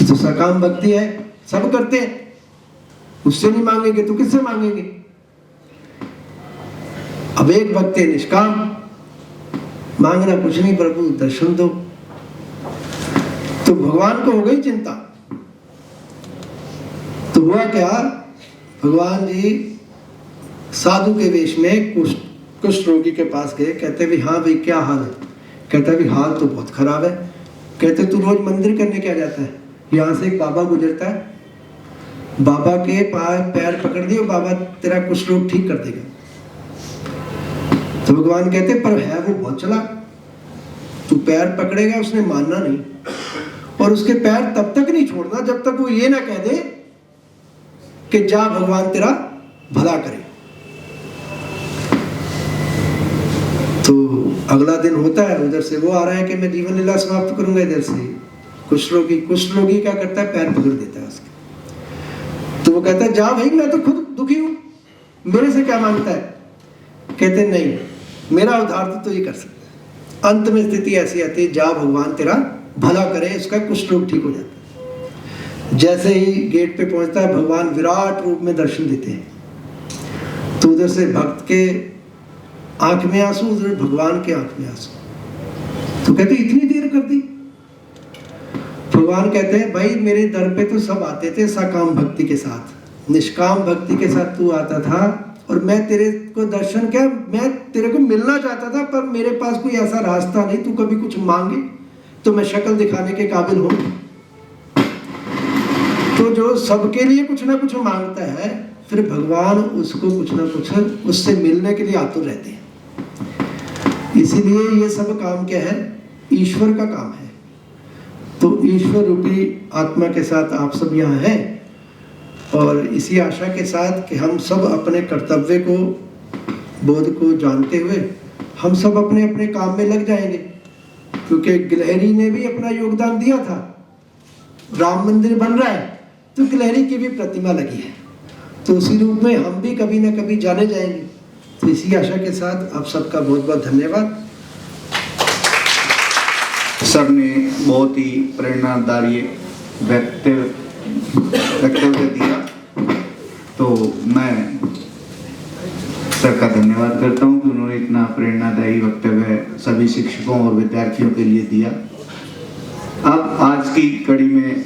तो सकाम भक्ति है, सब करते हैं। उससे नहीं मांगेंगे तो किससे मांगेंगे। अब एक भक्ति निष्काम, मांगना कुछ नहीं, प्रभु दर्शन दो। तो भगवान को हो गई चिंता। तो हुआ क्या, भगवान जी साधु के वेश में कुष्ठ रोगी के पास गए। कहते भी हाँ भाई क्या हाल है। कहता भी हाल तो बहुत खराब है। कहते तू रोज मंदिर करने क्या जाता है, यहाँ से एक बाबा गुजरता है, बाबा के पैर पकड़ दियो, बाबा तेरा कुष्ठ रोग ठीक कर देगा। तो भगवान कहते पर है वो बहुत चला, तू पैर पकड़ेगा उसने मानना नहीं, और उसके पैर तब तक नहीं छोड़ना जब तक वो ये ना कह दे कि जा भगवान तेरा भला करे। तो अगला दिन होता है, उधर से वो आ रहा है कि मैं जीवन लीला समाप्त करूंगा, इधर से कुष्ठ रोगी क्या करता है, पैर पकड़ देता है उसके। तो वो कहता है जा भाई मैं तो खुद दुखी हूं, मेरे से क्या मांगता है। कहते नहीं, मेरा उद्धार तो ये कर सकता है। अंत में स्थिति ऐसी आती है, जा भगवान तेरा भला करे, उसका कुष्ठ रोग ठीक हो जाता है। जैसे ही गेट पे पहुंचता है, भगवान विराट रूप में दर्शन देते हैं। तो उधर से भक्त के आंख में आंसू, उधर भगवान के आंख में आंसू। तो कहते इतनी देर कर दी। भगवान कहते हैं भाई मेरे दर पे तो सब आते थे सकाम भक्ति के साथ, निष्काम भक्ति के साथ तू आता था, और मैं तेरे को दर्शन क्या, मैं तेरे को मिलना चाहता था, पर मेरे पास कोई ऐसा रास्ता नहीं, तू कभी कुछ मांगे तो मैं शक्ल दिखाने के काबिल हूं। तो जो सबके लिए कुछ ना कुछ मांगता है, फिर भगवान उसको कुछ ना कुछ उससे मिलने के लिए आतुर रहते हैं। इसीलिए ये सब काम क्या है, ईश्वर का काम है। तो ईश्वर रूपी आत्मा के साथ आप सब यहाँ हैं, और इसी आशा के साथ कि हम सब अपने कर्तव्य को, बोध को जानते हुए हम सब अपने अपने काम में लग जाएंगे। क्योंकि गिलहरी ने भी अपना योगदान दिया था, राम मंदिर बन रहा है तो गिलहरी की भी प्रतिमा लगी है, तो उसी रूप में हम भी कभी ना कभी जाने जाएंगे। तो इसी आशा के साथ आप सबका बहुत बहुत धन्यवाद। सर ने बहुत ही प्रेरणादायी वक्तव्य दिया, तो मैं सर का धन्यवाद करता हूं कि उन्होंने इतना प्रेरणादायी वक्तव्य सभी शिक्षकों और विद्यार्थियों के लिए दिया। अब आज की कड़ी में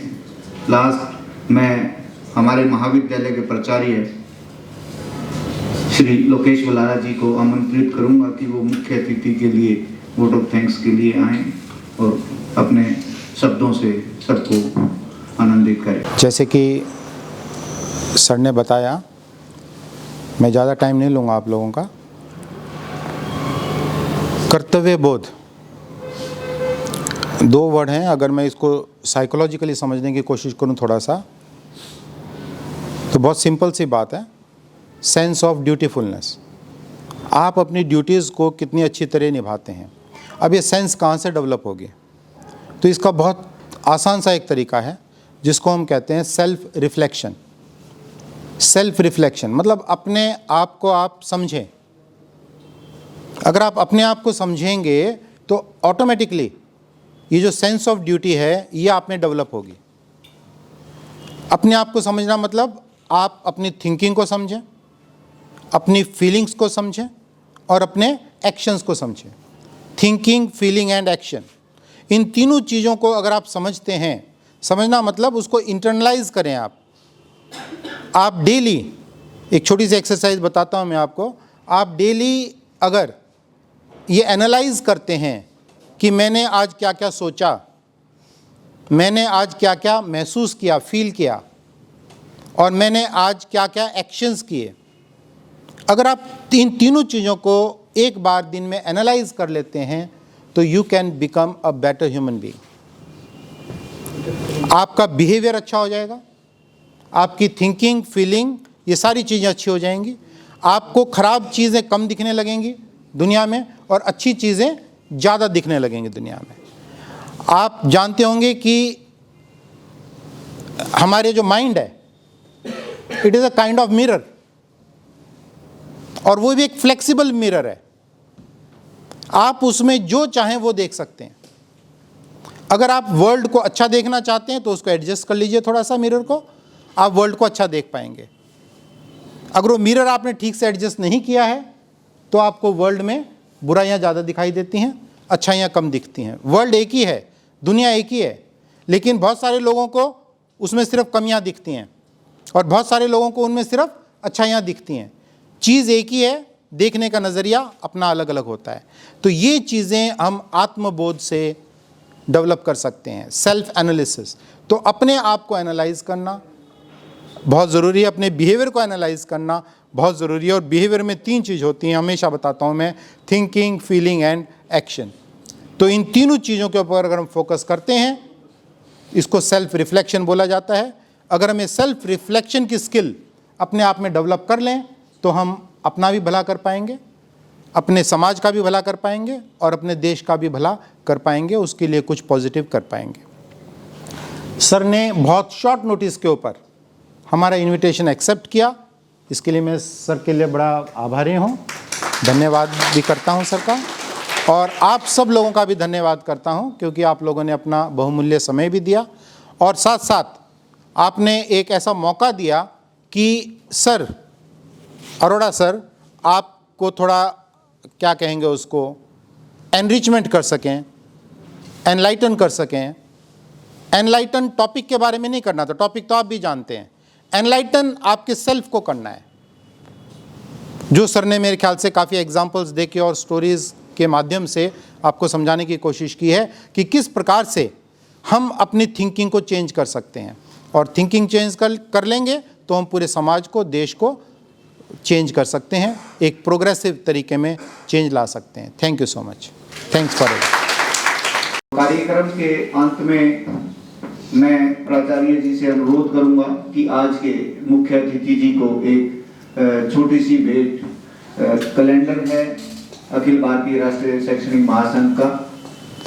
लास्ट मैं हमारे महाविद्यालय के प्राचार्य श्री लोकेश बलारा जी को आमंत्रित करूंगा कि वो मुख्य अतिथि के लिए वोट ऑफ थैंक्स के लिए आएं और अपने शब्दों से सबको आनंदित करें। जैसे कि सर ने बताया, मैं ज़्यादा टाइम नहीं लूँगा आप लोगों का। कर्तव्य बोध, दो वर्ड हैं। अगर मैं इसको साइकोलॉजिकली समझने की कोशिश करूं थोड़ा सा, तो बहुत सिंपल सी बात है, सेंस ऑफ ड्यूटीफुलनेस। आप अपनी ड्यूटीज़ को कितनी अच्छी तरह निभाते हैं। अब ये सेंस कहाँ से डेवलप होगी? तो इसका बहुत आसान सा एक तरीका है जिसको हम कहते हैं सेल्फ रिफ्लेक्शन। सेल्फ रिफ्लेक्शन मतलब अपने आप को आप समझें। अगर आप अपने आप को समझेंगे तो ऑटोमेटिकली ये जो सेंस ऑफ ड्यूटी है ये आप में डेवलप होगी। अपने आप को समझना मतलब आप अपनी थिंकिंग को समझें, अपनी फीलिंग्स को समझें और अपने एक्शंस को समझें। थिंकिंग, फीलिंग एंड एक्शन, इन तीनों चीज़ों को अगर आप समझते हैं, समझना मतलब उसको इंटरनलाइज करें। आप डेली, एक छोटी सी एक्सरसाइज बताता हूँ मैं आपको। आप डेली अगर ये एनालाइज करते हैं कि मैंने आज क्या क्या सोचा, मैंने आज क्या क्या महसूस किया, फील किया, और मैंने आज क्या क्या एक्शंस किए, अगर आप तीनों चीज़ों को एक बार दिन में एनालाइज कर लेते हैं तो you can become a better human being. आपका बिहेवियर अच्छा हो जाएगा, आपकी थिंकिंग, फीलिंग, ये सारी चीज़ें अच्छी हो जाएंगी। आपको ख़राब चीज़ें कम दिखने लगेंगी दुनिया में और अच्छी चीज़ें ज़्यादा दिखने लगेंगी दुनिया में। आप जानते होंगे कि हमारे जो माइंड है, it is a kind of mirror, और वो भी एक फ्लेक्सिबल मिरर है। आप उसमें जो चाहें वो देख सकते हैं। अगर आप वर्ल्ड को अच्छा देखना चाहते हैं तो उसको एडजस्ट कर लीजिए थोड़ा सा मिरर को, आप वर्ल्ड को अच्छा देख पाएंगे। अगर वो मिरर आपने ठीक से एडजस्ट नहीं किया है तो आपको वर्ल्ड में बुराइयां ज़्यादा दिखाई देती हैं, अच्छाइयाँ कम दिखती हैं। वर्ल्ड एक ही है, दुनिया एक ही है, लेकिन बहुत सारे लोगों को उसमें सिर्फ कमियां दिखती हैं और बहुत सारे लोगों को उनमें सिर्फ अच्छाइयाँ दिखती हैं। चीज़ एक ही है, देखने का नज़रिया अपना अलग अलग होता है। तो ये चीज़ें हम आत्मबोध से डेवलप कर सकते हैं। सेल्फ एनालिसिस, तो अपने आप को एनालाइज करना बहुत ज़रूरी है, अपने बिहेवियर को एनालाइज करना बहुत ज़रूरी है। और बिहेवियर में तीन चीज़ होती हैं, हमेशा बताता हूँ मैं, थिंकिंग, फीलिंग एंड एक्शन। तो इन तीनों चीज़ों के ऊपर अगर हम फोकस करते हैं, इसको सेल्फ रिफ्लेक्शन बोला जाता है। अगर हमें सेल्फ रिफ्लेक्शन की स्किल अपने आप में डेवलप कर लें तो हम अपना भी भला कर पाएंगे, अपने समाज का भी भला कर पाएंगे और अपने देश का भी भला कर पाएंगे, उसके लिए कुछ पॉजिटिव कर पाएंगे। सर ने बहुत शॉर्ट नोटिस के ऊपर हमारा इनविटेशन एक्सेप्ट किया, इसके लिए मैं सर के लिए बड़ा आभारी हूँ, धन्यवाद भी करता हूँ सर का। और आप सब लोगों का भी धन्यवाद करता हूँ क्योंकि आप लोगों ने अपना बहुमूल्य समय भी दिया और साथ साथ आपने एक ऐसा मौका दिया कि सर, अरोड़ा सर, आपको थोड़ा क्या कहेंगे उसको, एनरिचमेंट कर सकें, एनलाइटन कर सकें। एनलाइटन टॉपिक के बारे में नहीं करना था, टॉपिक तो आप भी जानते हैं। एनलाइटन आपके सेल्फ को करना है, जो सर ने मेरे ख्याल से काफ़ी एग्जाम्पल्स देके और स्टोरीज़ के माध्यम से आपको समझाने की कोशिश की है कि किस प्रकार से हम अपनी थिंकिंग को चेंज कर सकते हैं। और थिंकिंग चेंज कर लेंगे तो हम पूरे समाज को, देश को चेंज कर सकते हैं, एक प्रोग्रेसिव तरीके में चेंज ला सकते हैं। Thank you so much, thanks for it. कार्यक्रम के अंत में मैं प्राचार्य जी से अनुरोध करूंगा कि आज के मुख्य अतिथि जी को एक छोटी सी भेंट, कैलेंडर है अखिल भारतीय राष्ट्रीय शैक्षणिक महासंघ का,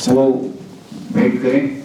वो भेंट करें।